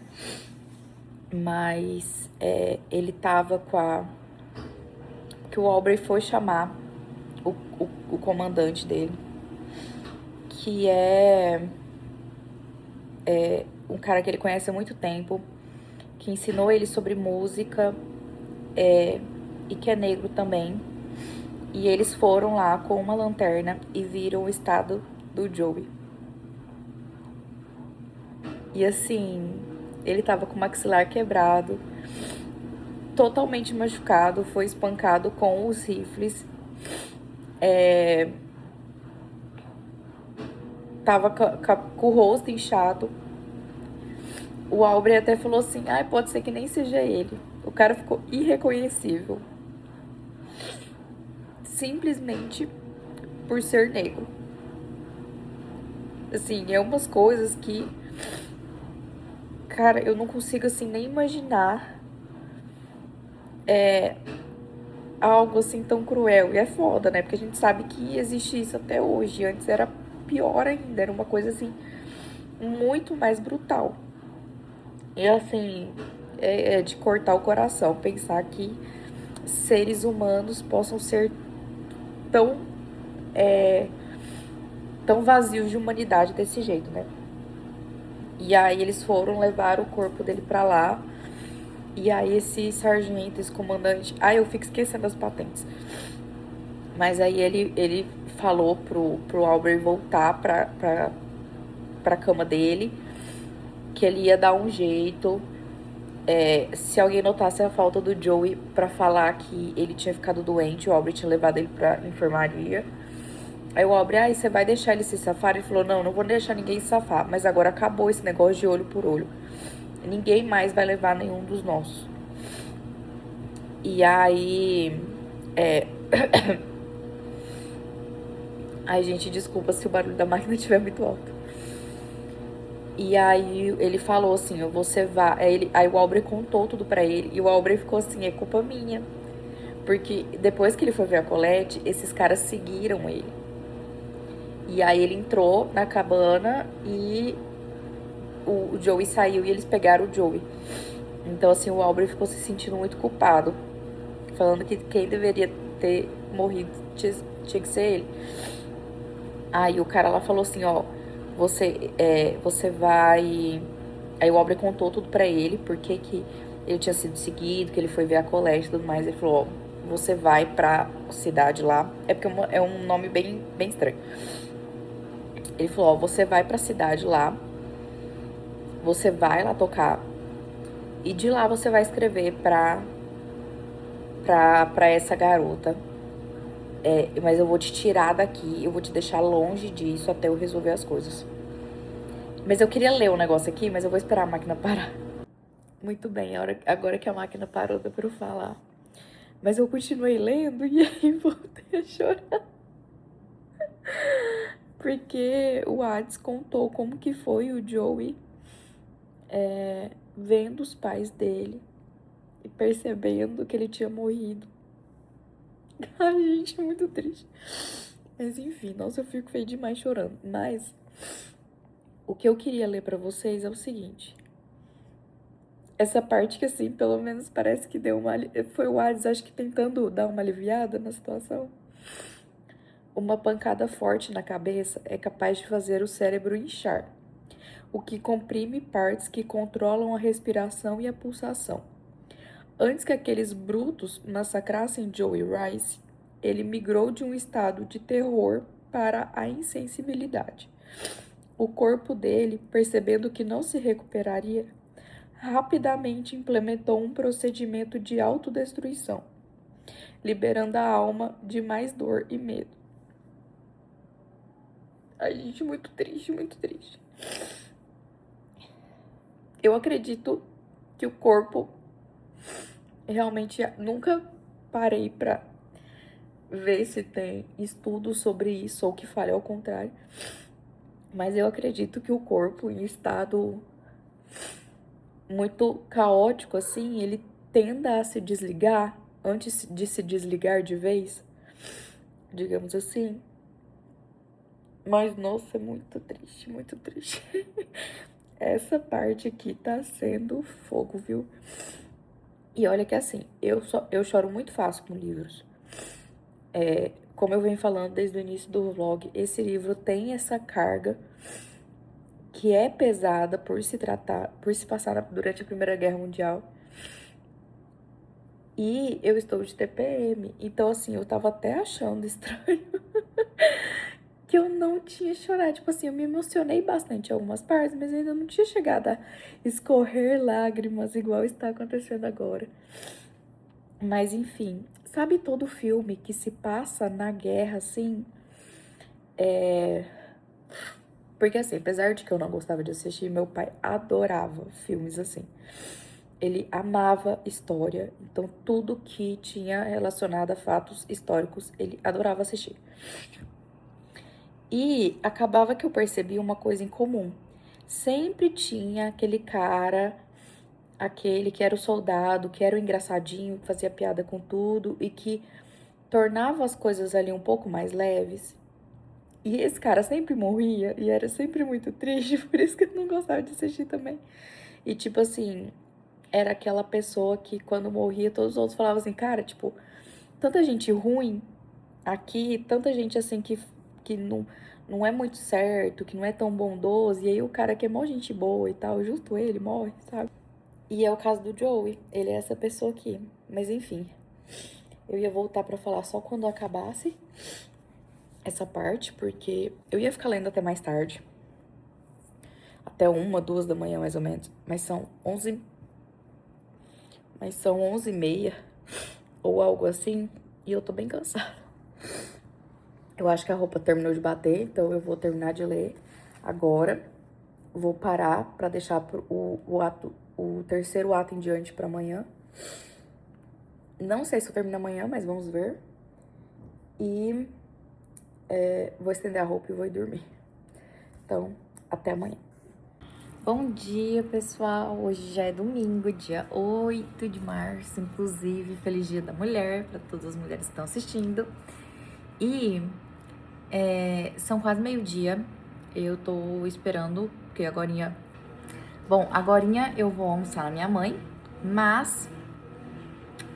Mas ele tava com a... Que o Aubrey foi chamar o comandante dele, que é um cara que ele conhece há muito tempo, que ensinou ele sobre música e que é negro também. E eles foram lá com uma lanterna e viram o estado do Joey. E assim, ele tava com o maxilar quebrado, totalmente machucado, foi espancado com os rifles. Tava com o rosto inchado. O Aubrey até falou assim, pode ser que nem seja ele. O cara ficou irreconhecível. Simplesmente por ser negro. Assim, é umas coisas que... Cara, eu não consigo, assim, nem imaginar algo, assim, tão cruel. E é foda, né? Porque a gente sabe que existe isso até hoje. Antes era pior ainda. Era uma coisa, assim, muito mais brutal. E, assim, é de cortar o coração. Pensar que seres humanos possam ser tão tão vazios de humanidade desse jeito, né? E aí eles foram levar o corpo dele pra lá. E aí esse sargento, esse comandante... eu fico esquecendo as patentes. Mas aí ele falou pro Albert voltar pra cama dele, que ele ia dar um jeito. Se alguém notasse a falta do Joey pra falar que ele tinha ficado doente, o Albert tinha levado ele pra enfermaria. Aí o Albert, você vai deixar ele se safar? Ele falou, não vou deixar ninguém se safar, mas agora acabou esse negócio de olho por olho. Ninguém mais vai levar nenhum dos nossos. E aí... Ai, gente, desculpa se o barulho da máquina estiver muito alto. E aí ele falou assim, você vai... Aí o Albert contou tudo pra ele, e o Albert ficou assim, é culpa minha. Porque depois que ele foi ver a Colette, esses caras seguiram ele. E aí ele entrou na cabana e o Joey saiu e eles pegaram o Joey. Então, assim, o Albert ficou se sentindo muito culpado, falando que quem deveria ter morrido tinha que ser ele. Aí o cara lá falou assim, você vai... Aí o Albert contou tudo pra ele, porque que ele tinha sido seguido, que ele foi ver a Colette e tudo mais. Ele falou, você vai pra cidade lá. É porque é um nome bem estranho. Ele falou, você vai pra cidade lá, você vai lá tocar, e de lá você vai escrever pra essa garota. Mas eu vou te tirar daqui, eu vou te deixar longe disso até eu resolver as coisas. Mas eu queria ler um negócio aqui, mas eu vou esperar a máquina parar. Muito bem, agora que a máquina parou, dá pra eu falar. Mas eu continuei lendo e aí voltei a chorar. Porque o Hades contou como que foi o Joey vendo os pais dele e percebendo que ele tinha morrido. Ai, gente, é muito triste. Mas enfim, nossa, eu fico feio demais chorando. Mas o que eu queria ler pra vocês é o seguinte. Essa parte que, assim, pelo menos parece que deu uma... Foi o Hades, acho que tentando dar uma aliviada na situação. Uma pancada forte na cabeça é capaz de fazer o cérebro inchar, o que comprime partes que controlam a respiração e a pulsação. Antes que aqueles brutos massacrassem Joey Rice, ele migrou de um estado de terror para a insensibilidade. O corpo dele, percebendo que não se recuperaria, rapidamente implementou um procedimento de autodestruição, liberando a alma de mais dor e medo. Ai, gente, muito triste, muito triste. Eu acredito que o corpo... Realmente, nunca parei pra ver se tem estudo sobre isso ou que fale ao contrário. Mas eu acredito que o corpo, em estado muito caótico, assim, ele tenda a se desligar antes de se desligar de vez, digamos assim. Mas, nossa, é muito triste, muito triste. Essa parte aqui tá sendo fogo, viu? E olha que assim, eu choro muito fácil com livros. Como eu venho falando desde o início do vlog, esse livro tem essa carga que é pesada por se passar durante a Primeira Guerra Mundial. E eu estou de TPM, então assim, eu tava até achando estranho que eu não tinha chorado. Tipo assim, eu me emocionei bastante em algumas partes, mas ainda não tinha chegado a escorrer lágrimas igual está acontecendo agora. Mas enfim, sabe todo filme que se passa na guerra, assim? Porque assim, apesar de que eu não gostava de assistir, meu pai adorava filmes assim. Ele amava história, então tudo que tinha relacionado a fatos históricos, ele adorava assistir. E acabava que eu percebia uma coisa em comum. Sempre tinha aquele cara, aquele que era o soldado, que era o engraçadinho, que fazia piada com tudo e que tornava as coisas ali um pouco mais leves. E esse cara sempre morria e era sempre muito triste, por isso que eu não gostava de assistir também. E tipo assim, era aquela pessoa que quando morria, todos os outros falavam assim, cara, tipo, tanta gente ruim aqui, tanta gente assim que não é muito certo, que não é tão bondoso, e aí o cara que é mó gente boa e tal, justo ele morre, sabe? E é o caso do Joey, ele é essa pessoa aqui. Mas enfim, eu ia voltar pra falar só quando acabasse essa parte, porque eu ia ficar lendo até mais tarde. Até 1, 2 da manhã, mais ou menos. Mas são 11h30, ou algo assim, e eu tô bem cansada. Eu acho que a roupa terminou de bater, então eu vou terminar de ler agora. Vou parar pra deixar o terceiro ato em diante pra amanhã. Não sei se eu termino amanhã, mas vamos ver. E vou estender a roupa e vou ir dormir. Então, até amanhã. Bom dia, pessoal. Hoje já é domingo, dia 8 de março, inclusive. Feliz Dia da Mulher para todas as mulheres que estão assistindo. E são quase meio-dia. Eu tô esperando, porque agorinha... Bom, agorinha eu vou almoçar na minha mãe, mas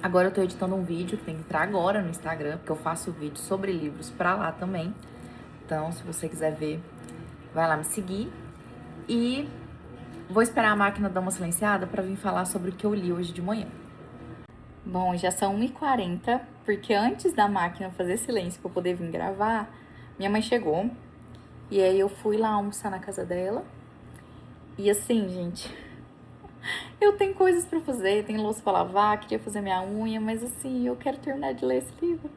agora eu tô editando um vídeo que tem que entrar agora no Instagram, porque eu faço vídeo sobre livros pra lá também. Então, se você quiser ver, vai lá me seguir. E vou esperar a máquina dar uma silenciada pra vir falar sobre o que eu li hoje de manhã. Bom, já são 1h40, porque antes da máquina fazer silêncio pra eu poder vir gravar, minha mãe chegou. E aí eu fui lá almoçar na casa dela. E assim, gente, eu tenho coisas pra fazer, tenho louça pra lavar, queria fazer minha unha, mas assim, eu quero terminar de ler esse livro.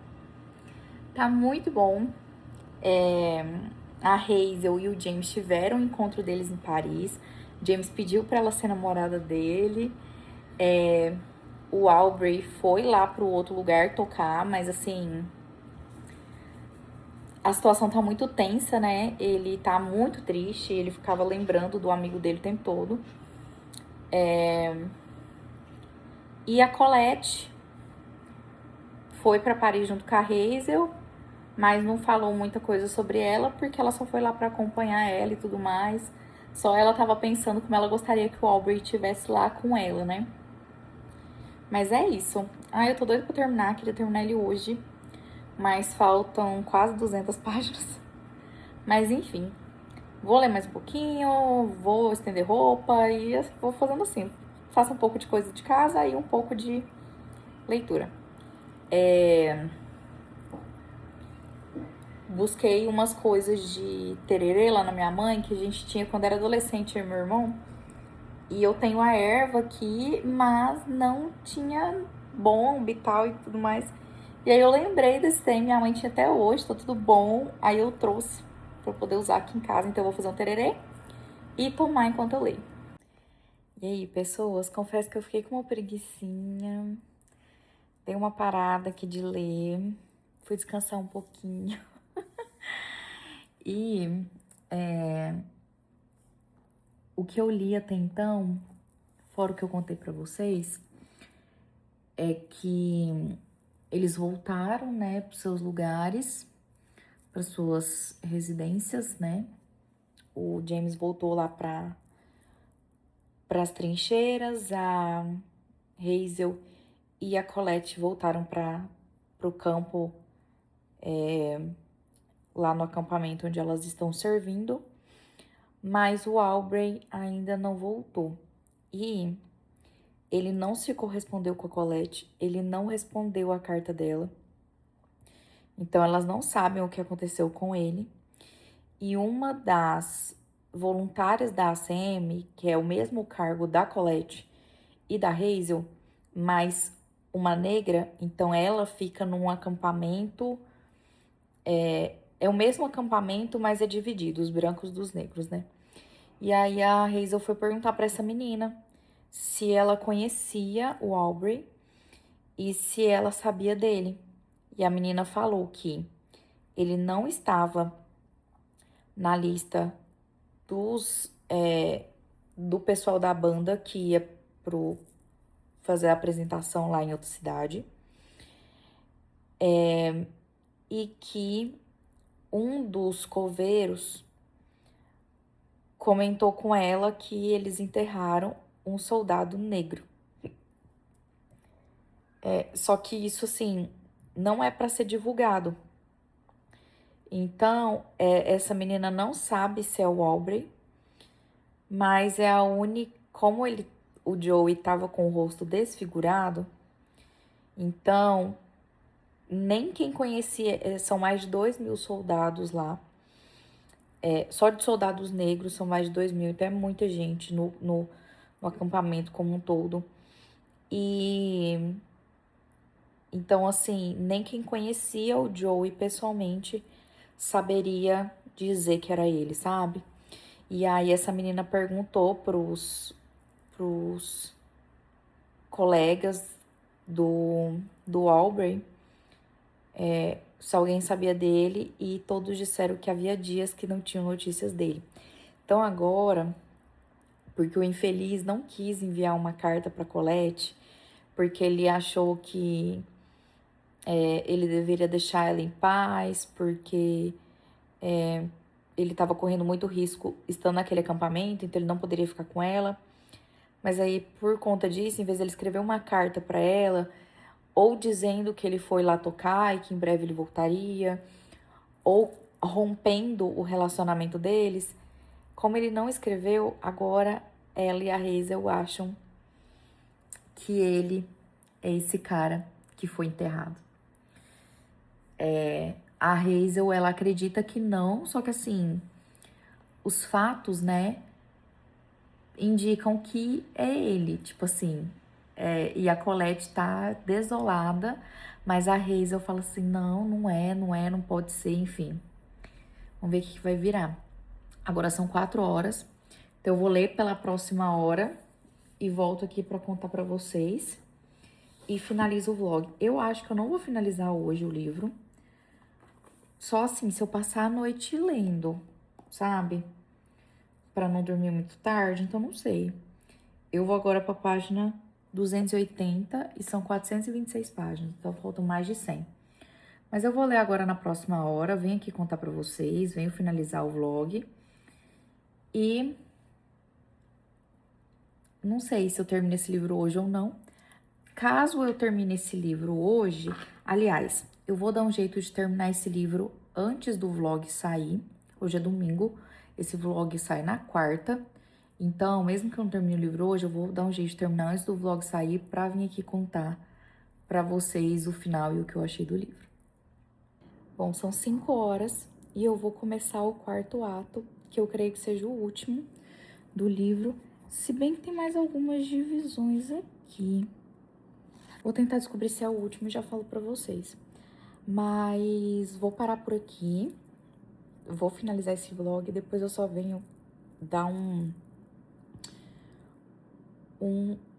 Tá muito bom. A Hazel e o James tiveram o encontro deles em Paris. James pediu pra ela ser namorada dele. O Aubrey foi lá pro outro lugar tocar, mas assim, a situação tá muito tensa, né? Ele tá muito triste, ele ficava lembrando do amigo dele o tempo todo. E a Colette foi pra Paris junto com a Hazel, mas não falou muita coisa sobre ela, porque ela só foi lá pra acompanhar ela e tudo mais. Só ela tava pensando como ela gostaria que o Aubrey estivesse lá com ela, né? Mas é isso. Eu tô doida pra terminar, queria terminar ele hoje, mas faltam quase 200 páginas. Mas enfim, vou ler mais um pouquinho, vou estender roupa e vou fazendo assim. Faço um pouco de coisa de casa e um pouco de leitura. Busquei umas coisas de tererê lá na minha mãe, que a gente tinha quando era adolescente, eu e meu irmão. E eu tenho a erva aqui, mas não tinha bomba e tal e tudo mais. E aí eu lembrei desse trem, minha mãe tinha até hoje, tá tudo bom. Aí eu trouxe pra eu poder usar aqui em casa. Então eu vou fazer um tererê e tomar enquanto eu leio. E aí, pessoas, confesso que eu fiquei com uma preguicinha. Dei uma parada aqui de ler. Fui descansar um pouquinho. E o que eu li até então, fora o que eu contei pra vocês, é que eles voltaram, né, pros seus lugares, para suas residências, né? O James voltou lá para as trincheiras, a Hazel e a Colette voltaram para o campo, lá no acampamento onde elas estão servindo, mas o Aubrey ainda não voltou. E ele não se correspondeu com a Colette, ele não respondeu a carta dela. Então elas não sabem o que aconteceu com ele. E uma das voluntárias da ACM, que é o mesmo cargo da Colette e da Hazel, mas uma negra, então ela fica num acampamento, é o mesmo acampamento, mas é dividido, os brancos dos negros, né? E aí a Hazel foi perguntar para essa menina se ela conhecia o Aubrey e se ela sabia dele. E a menina falou que ele não estava na lista do pessoal da banda que ia fazer a apresentação lá em outra cidade. E que um dos coveiros comentou com ela que eles enterraram um soldado negro. Só que isso, assim, não é para ser divulgado. Então, essa menina não sabe se é o Aubrey, mas é a única... Como o Joey tava com o rosto desfigurado, então, nem quem conhecia... São mais de 2.000 soldados lá. Só de soldados negros são mais de 2.000, então é muita gente no acampamento como um todo. E... Então, assim, nem quem conhecia o Joey pessoalmente saberia dizer que era ele, sabe? E aí essa menina perguntou pros colegas do Aubrey se alguém sabia dele, e todos disseram que havia dias que não tinham notícias dele. Então agora, porque o infeliz não quis enviar uma carta para Colette, porque ele achou que ele deveria deixar ela em paz, porque ele estava correndo muito risco estando naquele acampamento, então ele não poderia ficar com ela. Mas aí, por conta disso, em vez de ele escrever uma carta para ela, ou dizendo que ele foi lá tocar e que em breve ele voltaria, ou rompendo o relacionamento deles, como ele não escreveu, agora ela e a Hazel acham que ele é esse cara que foi enterrado. A Hazel, ela acredita que não, só que assim, os fatos, né, indicam que é ele, tipo assim, e a Colette tá desolada, mas a Hazel fala assim, não é, não pode ser, enfim. Vamos ver o que vai virar. Agora são 4 horas, então eu vou ler pela próxima hora e volto aqui pra contar pra vocês e finalizo o vlog. Eu acho que eu não vou finalizar hoje o livro, só assim, se eu passar a noite lendo, sabe? Pra não dormir muito tarde, então não sei. Eu vou agora pra página 280 e são 426 páginas, então faltam mais de 100. Mas eu vou ler agora na próxima hora, venho aqui contar pra vocês, venho finalizar o vlog. E não sei se eu termino esse livro hoje ou não. Caso eu termine esse livro hoje, aliás, eu vou dar um jeito de terminar esse livro antes do vlog sair. Hoje é domingo, esse vlog sai na quarta. Então, mesmo que eu não termine o livro hoje, eu vou dar um jeito de terminar antes do vlog sair pra vir aqui contar pra vocês o final e o que eu achei do livro. Bom, são 5 horas e eu vou começar o quarto ato, que eu creio que seja o último do livro, se bem que tem mais algumas divisões aqui. Vou tentar descobrir se é o último e já falo pra vocês. Mas vou parar por aqui, vou finalizar esse vlog e depois eu só venho dar um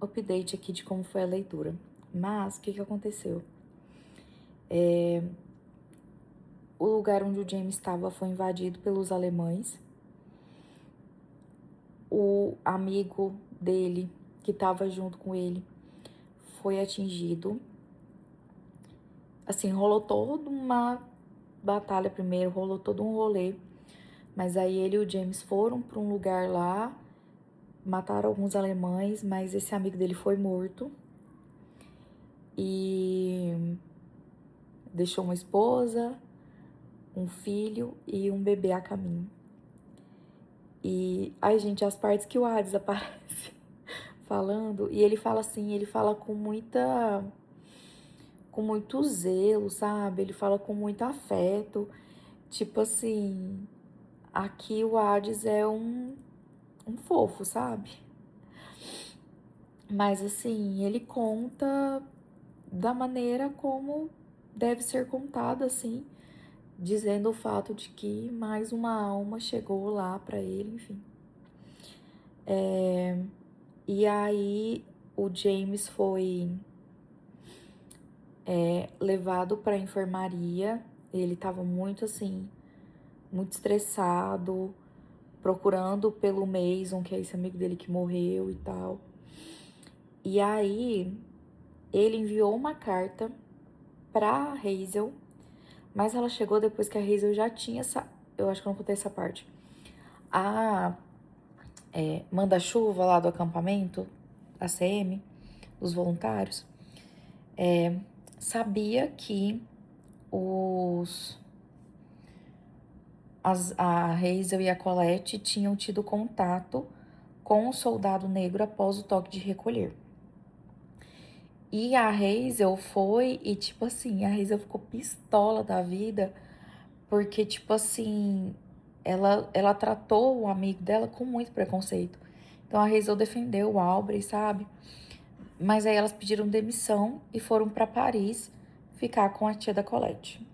update aqui de como foi a leitura. Mas, o que aconteceu? O lugar onde o James estava foi invadido pelos alemães. O amigo dele, que estava junto com ele, foi atingido. Assim, rolou toda uma batalha primeiro, rolou todo um rolê. Mas aí ele e o James foram para um lugar lá, mataram alguns alemães, mas esse amigo dele foi morto. E deixou uma esposa, um filho e um bebê a caminho. E, ai gente, as partes que o Hades aparece falando, e ele fala assim, ele fala com muito zelo, sabe? Ele fala com muito afeto. Tipo assim, aqui o Hades é um fofo, sabe? Mas assim, ele conta da maneira como deve ser contado, assim, dizendo o fato de que mais uma alma chegou lá pra ele, enfim. E aí o James foi levado pra enfermaria. Ele tava muito assim, muito estressado, procurando pelo Mason, que é esse amigo dele que morreu e tal. E aí ele enviou uma carta pra Hazel, mas ela chegou depois que a Hazel já tinha eu acho que eu não contei essa parte. A manda-chuva lá do acampamento, a CM, dos voluntários, sabia que a Hazel e a Colette tinham tido contato com o soldado negro após o toque de recolher. E a Hazel foi e, tipo assim, a Hazel ficou pistola da vida, porque, tipo assim, ela tratou o amigo dela com muito preconceito. Então a Hazel defendeu o Aubrey, sabe? Mas aí elas pediram demissão e foram para Paris ficar com a tia da Colette.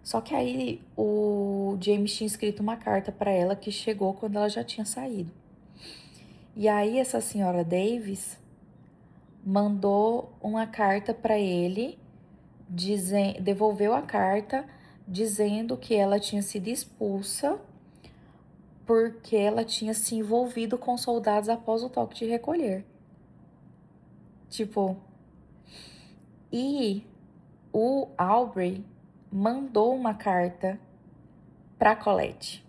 Só que aí o James tinha escrito uma carta para ela que chegou quando ela já tinha saído. E aí essa senhora Davis mandou uma carta para ele, devolveu a carta dizendo que ela tinha sido expulsa porque ela tinha se envolvido com soldados após o toque de recolher. Tipo, e o Aubrey mandou uma carta para Colette.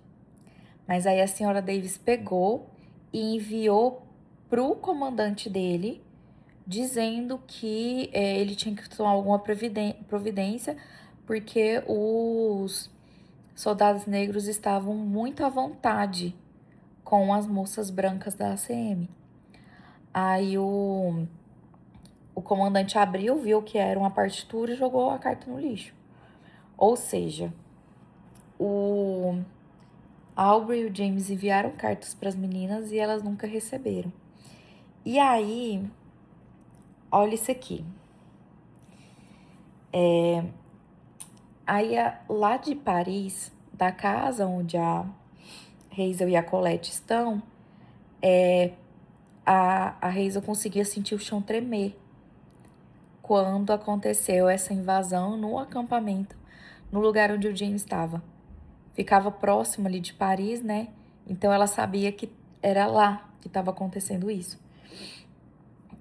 Mas aí a senhora Davis pegou e enviou pro comandante dele, dizendo que ele tinha que tomar alguma providência, porque os soldados negros estavam muito à vontade com as moças brancas da ACM. Aí o comandante abriu, viu que era uma partitura e jogou a carta no lixo. Ou seja, o Aubrey e o James enviaram cartas para as meninas e elas nunca receberam. E aí, olha isso aqui. Aí, lá de Paris, da casa onde a Hazel e a Colette estão, a Hazel conseguia sentir o chão tremer quando aconteceu essa invasão no acampamento, no lugar onde o James estava. Ficava próximo ali de Paris, né? Então ela sabia que era lá que estava acontecendo isso.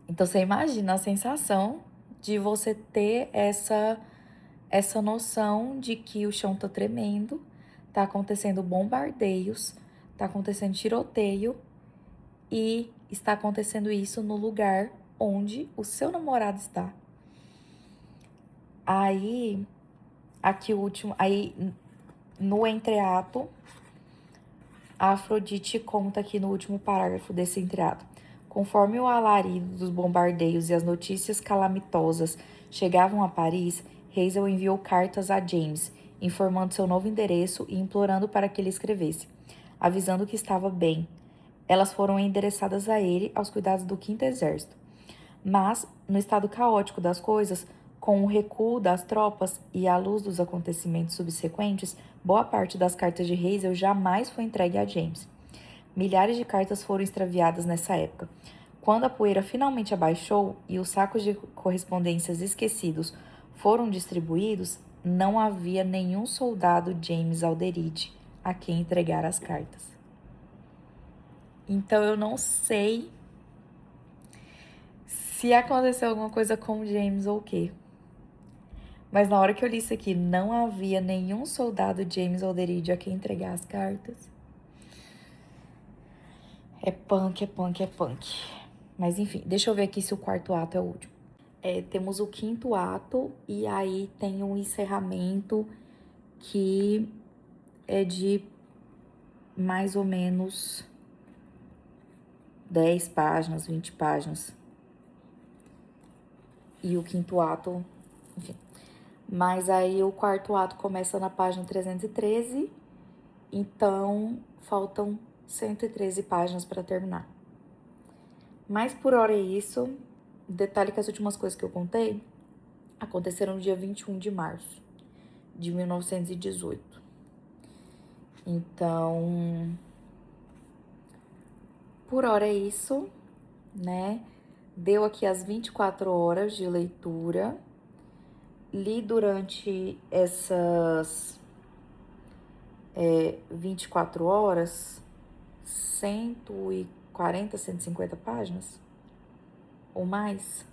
Então você imagina a sensação de você ter essa noção de que o chão tá tremendo, tá acontecendo bombardeios, tá acontecendo tiroteio e está acontecendo isso no lugar onde o seu namorado está. Aí, aqui o último, aí no entreato, a Afrodite conta aqui no último parágrafo desse entreato. Conforme o alarido dos bombardeios e as notícias calamitosas chegavam a Paris, Hazel enviou cartas a James, informando seu novo endereço e implorando para que ele escrevesse, avisando que estava bem. Elas foram endereçadas a ele aos cuidados do 5º Exército. Mas, no estado caótico das coisas, com o recuo das tropas e à luz dos acontecimentos subsequentes, boa parte das cartas de Hazel jamais foi entregue a James. Milhares de cartas foram extraviadas nessa época. Quando a poeira finalmente abaixou e os sacos de correspondências esquecidos foram distribuídos, não havia nenhum soldado James Alderete a quem entregar as cartas. Então eu não sei se aconteceu alguma coisa com o James ou o quê. Mas na hora que eu li isso aqui, não havia nenhum soldado James Alderete a quem entregar as cartas. É punk, é punk, é punk. Mas enfim, deixa eu ver aqui se o 4º ato é o último. Temos o 5º ato e aí tem um encerramento que é de mais ou menos 10 páginas, 20 páginas. E o 5º ato, enfim. Mas aí o 4º ato começa na página 313, então faltam 113 páginas para terminar. Mas por hora é isso. Detalhe que as últimas coisas que eu contei aconteceram no dia 21 de março de 1918. Então, por hora é isso, né? Deu aqui as 24 horas de leitura. Li durante essas 24 horas 140, 150 páginas ou mais.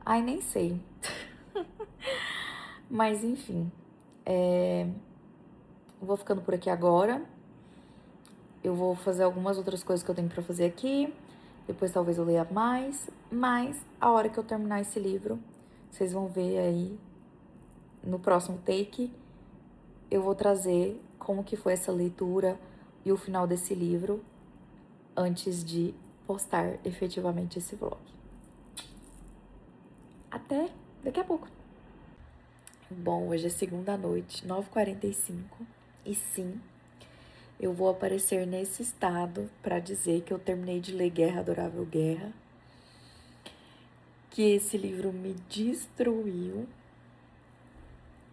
Ai, nem sei. Mas enfim, vou ficando por aqui agora. Eu vou fazer algumas outras coisas que eu tenho pra fazer aqui. Depois talvez eu leia mais. Mas a hora que eu terminar esse livro, vocês vão ver aí no próximo take, eu vou trazer como que foi essa leitura e o final desse livro antes de postar efetivamente esse vlog. Até daqui a pouco. Bom, hoje é segunda noite, 9h45, e sim, eu vou aparecer nesse estado para dizer que eu terminei de ler Guerra, Adorável Guerra, que esse livro me destruiu,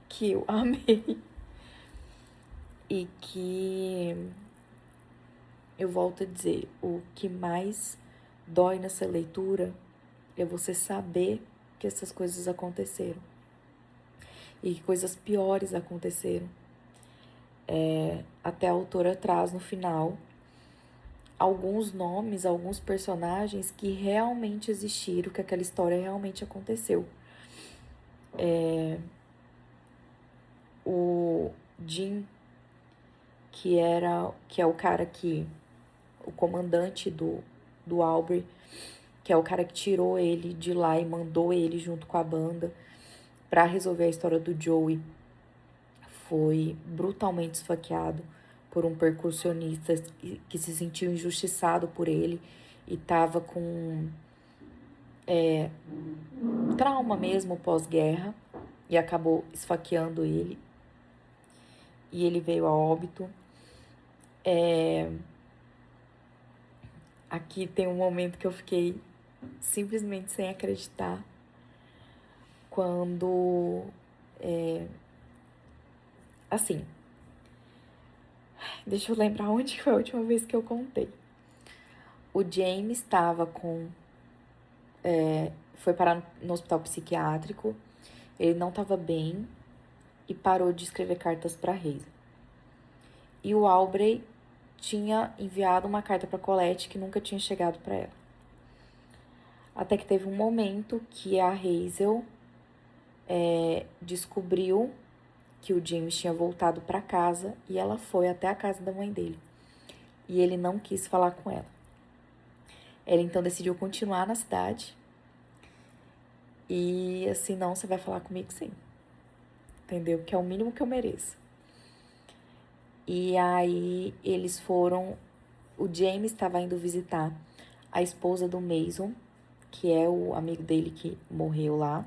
que eu amei e que eu volto a dizer, o que mais dói nessa leitura é você saber que essas coisas aconteceram e que coisas piores aconteceram. Até a autora traz no final alguns nomes, alguns personagens que realmente existiram, que aquela história realmente aconteceu. O Jim, que é o cara que, o comandante do Aubrey, que é o cara que tirou ele de lá e mandou ele junto com a banda para resolver a história do Joey, foi brutalmente esfaqueado por um percussionista que se sentiu injustiçado por ele e tava com trauma mesmo pós-guerra e acabou esfaqueando ele. E ele veio a óbito. Aqui tem um momento que eu fiquei simplesmente sem acreditar quando... Assim, deixa eu lembrar onde foi a última vez que eu contei. O James estava com... foi parar no hospital psiquiátrico, ele não estava bem e parou de escrever cartas para Hazel. E o Aubrey tinha enviado uma carta para Colette que nunca tinha chegado para ela. Até que teve um momento que a Hazel descobriu que o James tinha voltado para casa e ela foi até a casa da mãe dele. E ele não quis falar com ela. Ela então decidiu continuar na cidade. E assim, não, você vai falar comigo sim. Entendeu? Que é o mínimo que eu mereço. E aí eles foram... O James estava indo visitar a esposa do Mason, que é o amigo dele que morreu lá.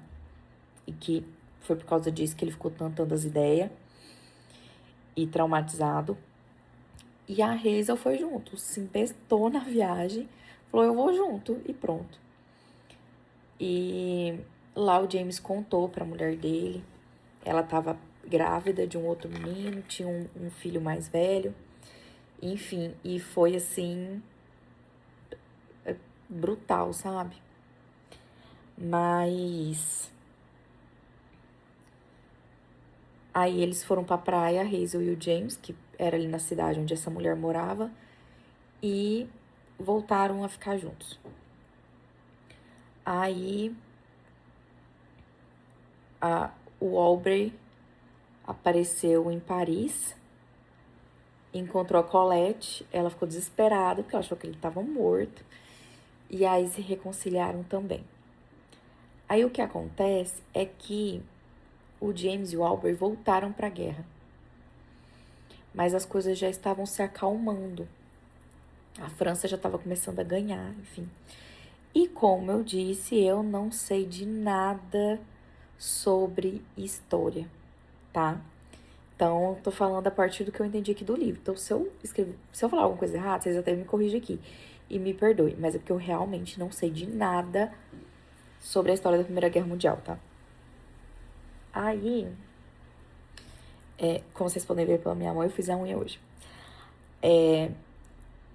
E que foi por causa disso que ele ficou tentando as ideias e traumatizado. E a Hazel foi junto, se empestou na viagem, falou, eu vou junto, e pronto. E lá o James contou pra mulher dele, ela tava grávida de um outro menino, tinha um filho mais velho, enfim, e foi assim, brutal, sabe? Mas... Aí eles foram pra praia, a Hazel e o James, que era ali na cidade onde essa mulher morava, e voltaram a ficar juntos. Aí o Aubrey apareceu em Paris, encontrou a Colette, ela ficou desesperada porque ela achou que ele estava morto, e aí se reconciliaram também. Aí o que acontece é que o James e o Aubrey voltaram para a guerra, mas as coisas já estavam se acalmando. A França já estava começando a ganhar, enfim. E como eu disse, eu não sei de nada sobre história, tá? Então, tô falando a partir do que eu entendi aqui do livro. Então, se eu falar alguma coisa errada, vocês até me corrigem aqui e me perdoem. Mas é porque eu realmente não sei de nada sobre a história da Primeira Guerra Mundial, tá? Aí, como vocês podem ver pela minha mão, eu fiz a unha hoje.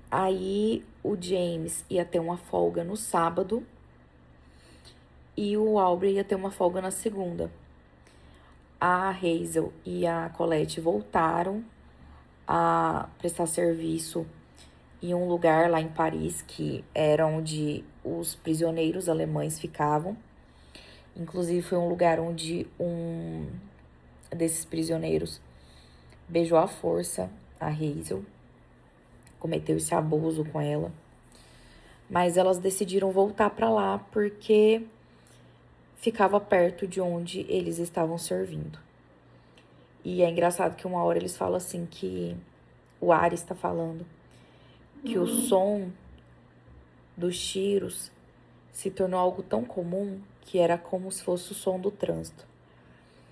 Aí, o James ia ter uma folga no sábado e o Aubrey ia ter uma folga na segunda. A Hazel e a Colette voltaram a prestar serviço em um lugar lá em Paris, que era onde os prisioneiros alemães ficavam. Inclusive, foi um lugar onde um desses prisioneiros beijou à força a Hazel, cometeu esse abuso com ela. Mas elas decidiram voltar para lá porque ficava perto de onde eles estavam servindo. E é engraçado que uma hora eles falam assim que o Ares tá falando que o som dos tiros se tornou algo tão comum que era como se fosse o som do trânsito.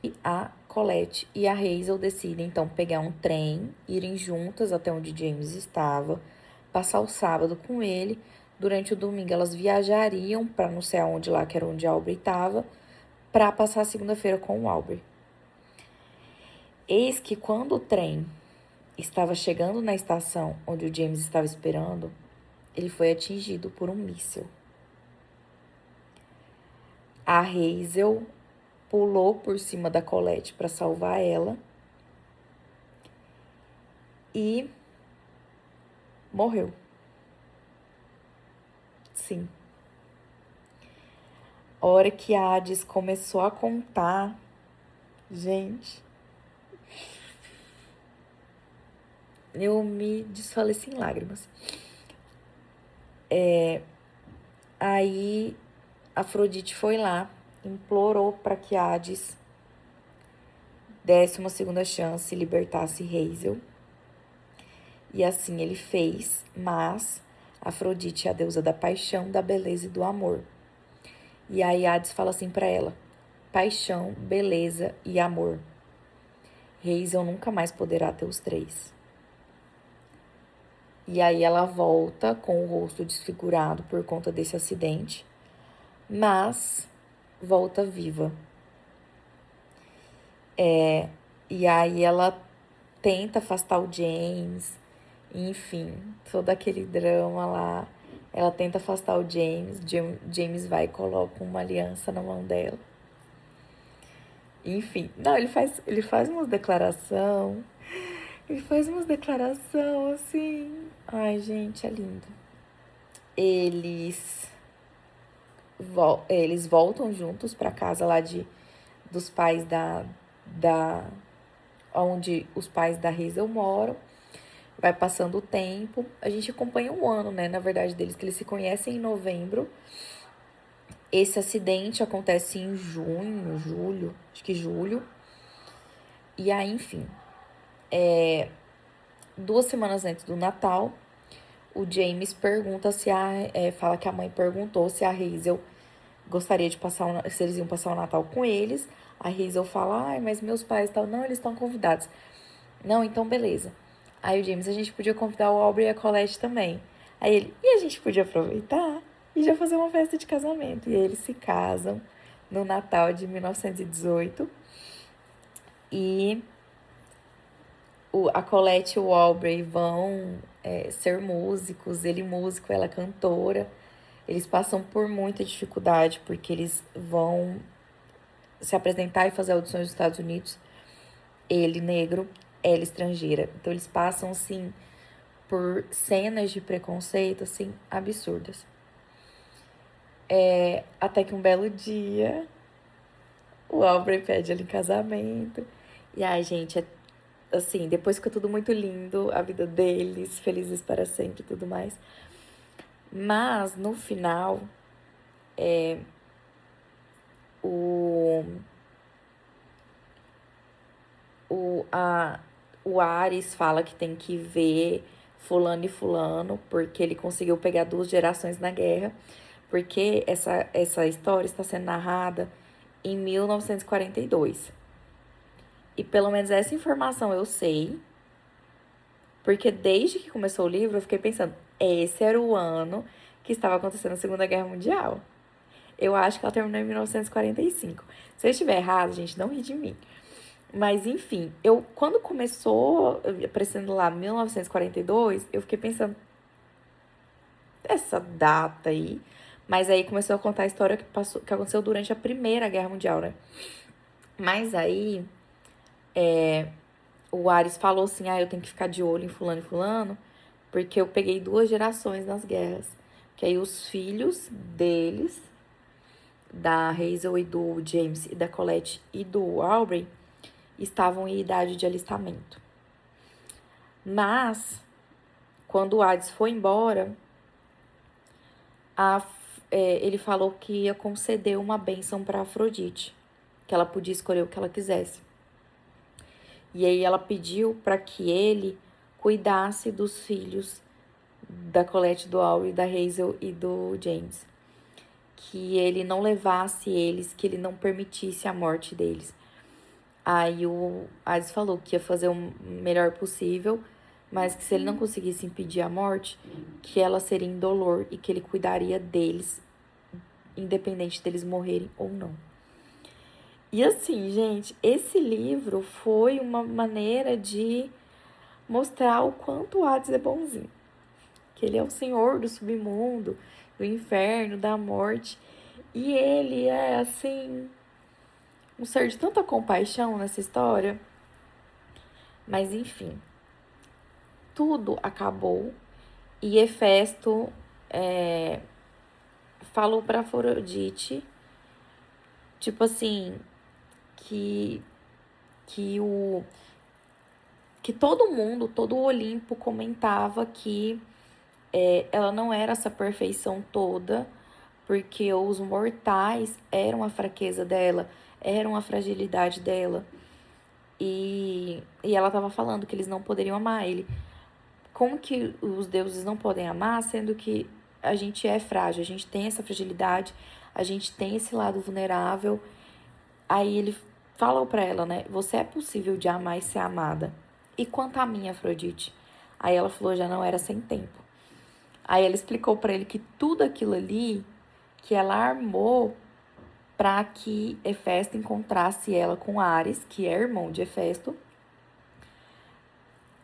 E a Colette e a Hazel decidem então pegar um trem, irem juntas até onde James estava, passar o sábado com ele. Durante o domingo elas viajariam para não sei aonde lá, que era onde Aubrey estava, para passar a segunda-feira com o Aubrey. Eis que quando o trem estava chegando na estação onde o James estava esperando, ele foi atingido por um míssil. A Hazel pulou por cima da Colette para salvar ela e morreu. Sim. A hora que a Hades começou a contar, gente, eu me desfaleci em lágrimas. Aí Afrodite foi lá, implorou para que Hades desse uma segunda chance e libertasse Hazel. E assim ele fez, mas Afrodite é a deusa da paixão, da beleza e do amor. E aí Hades fala assim para ela: paixão, beleza e amor. Hazel nunca mais poderá ter os três. E aí ela volta com o rosto desfigurado por conta desse acidente, mas volta viva. E aí ela tenta afastar o James, enfim, todo aquele drama lá. Ela tenta afastar o James, James vai e coloca uma aliança na mão dela. Enfim, não, ele faz umas declarações. Ele faz umas declarações assim. Ai, gente, é lindo. Eles voltam juntos pra casa lá dos pais onde os pais da Hazel moram. Vai passando o tempo. A gente acompanha um ano, né, na verdade, deles, que eles se conhecem em novembro. Esse acidente acontece em julho, acho que julho. E aí, enfim, 2 semanas antes do Natal, o James pergunta fala que a mãe perguntou se a Hazel gostaria de se eles iam passar o Natal com eles. A Hazel fala, mas meus pais tal, não, eles estão convidados. Não, então beleza. Aí o James, a gente podia convidar o Aubrey e a Colette também. Aí ele, e a gente podia aproveitar e já fazer uma festa de casamento. E aí eles se casam no Natal de 1918. E a Colette e o Aubrey vão ser músicos, ele músico, ela cantora. Eles passam por muita dificuldade, porque eles vão se apresentar e fazer audições nos Estados Unidos. Ele negro, ela estrangeira. Então eles passam, assim, por cenas de preconceito, assim, absurdas. Até que um belo dia, o Aubrey pede ela em casamento. E ai, gente, assim, depois fica tudo muito lindo, a vida deles, felizes para sempre e tudo mais. Mas, no final, o Ares fala que tem que ver fulano e fulano, porque ele conseguiu pegar 2 gerações na guerra, porque essa história está sendo narrada em 1942. E pelo menos essa informação eu sei, porque desde que começou o livro eu fiquei pensando, esse era o ano que estava acontecendo a Segunda Guerra Mundial. Eu acho que ela terminou em 1945. Se eu estiver errado, gente, não ri de mim. Mas, enfim, quando começou aparecendo lá 1942, eu fiquei pensando, essa data aí. Mas aí começou a contar a história que aconteceu durante a Primeira Guerra Mundial, né? Mas aí, o Ares falou assim, eu tenho que ficar de olho em fulano e fulano, porque eu peguei 2 gerações nas guerras. Que aí os filhos deles, da Hazel e do James, e da Colette e do Aubrey, estavam em idade de alistamento. Mas, quando o Hades foi embora, ele falou que ia conceder uma bênção para Afrodite, que ela podia escolher o que ela quisesse. E aí ela pediu para que ele cuidasse dos filhos da Colette, do Auri, da Hazel e do James. Que ele não levasse eles, que ele não permitisse a morte deles. Aí o Hades falou que ia fazer o melhor possível, mas que se ele não conseguisse impedir a morte, que ela seria indolor e que ele cuidaria deles, independente deles morrerem ou não. E assim, gente, esse livro foi uma maneira de mostrar o quanto o Hades é bonzinho. Que ele é o senhor do submundo, do inferno, da morte. E ele é, assim, um ser de tanta compaixão nessa história. Mas, enfim, tudo acabou. E Hefesto falou pra Afrodite, tipo assim, que todo mundo, todo o Olimpo comentava que ela não era essa perfeição toda, porque os mortais eram a fraqueza dela, eram a fragilidade dela. E ela tava falando que eles não poderiam amar ele. Como que os deuses não podem amar, sendo que a gente é frágil, a gente tem essa fragilidade, a gente tem esse lado vulnerável. Aí ele falou pra ela, né? Você é possível de amar e ser amada. E quanto a mim, Afrodite? Aí ela falou, já não era sem tempo. Aí ela explicou pra ele que tudo aquilo ali que ela armou para que Hefesto encontrasse ela com Ares, que é irmão de Hefesto,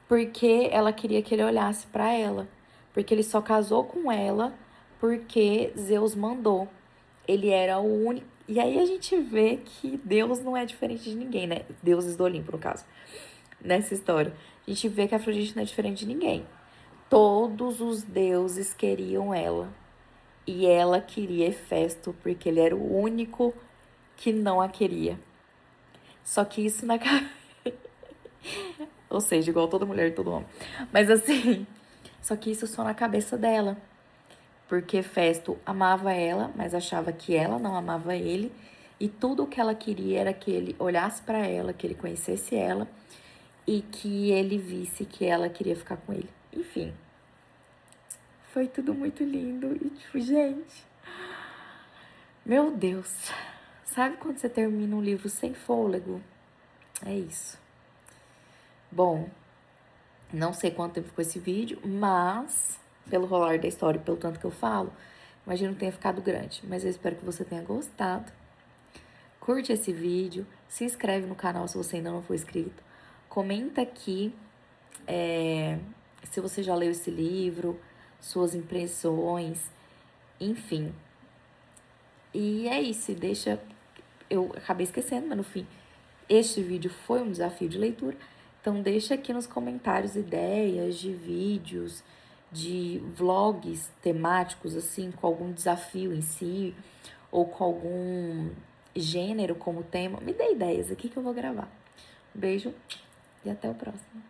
porque ela queria que ele olhasse para ela, porque ele só casou com ela porque Zeus mandou. Ele era o único. E aí a gente vê que Deus não é diferente de ninguém, né? Deuses do Olimpo, no caso, nessa história. A gente vê que a Afrodite não é diferente de ninguém. Todos os deuses queriam ela. E ela queria Hefesto, porque ele era o único que não a queria. Só que isso na cabeça. Ou seja, igual toda mulher e todo homem. Mas assim, só que isso só na cabeça dela. Porque Festo amava ela, mas achava que ela não amava ele. E tudo o que ela queria era que ele olhasse para ela, que ele conhecesse ela e que ele visse que ela queria ficar com ele. Enfim, foi tudo muito lindo. E tipo, gente, meu Deus. Sabe quando você termina um livro sem fôlego? É isso. Bom, não sei quanto tempo ficou esse vídeo, mas pelo rolar da história e pelo tanto que eu falo, imagino que tenha ficado grande. Mas eu espero que você tenha gostado. Curte esse vídeo, se inscreve no canal se você ainda não for inscrito. Comenta aqui se você já leu esse livro, suas impressões, enfim. E é isso, deixa... Eu acabei esquecendo, mas no fim, este vídeo foi um desafio de leitura. Então deixa aqui nos comentários ideias de vídeos, de vlogs temáticos, assim, com algum desafio em si, ou com algum gênero como tema. Me dê ideias aqui que eu vou gravar. Beijo e até o próximo.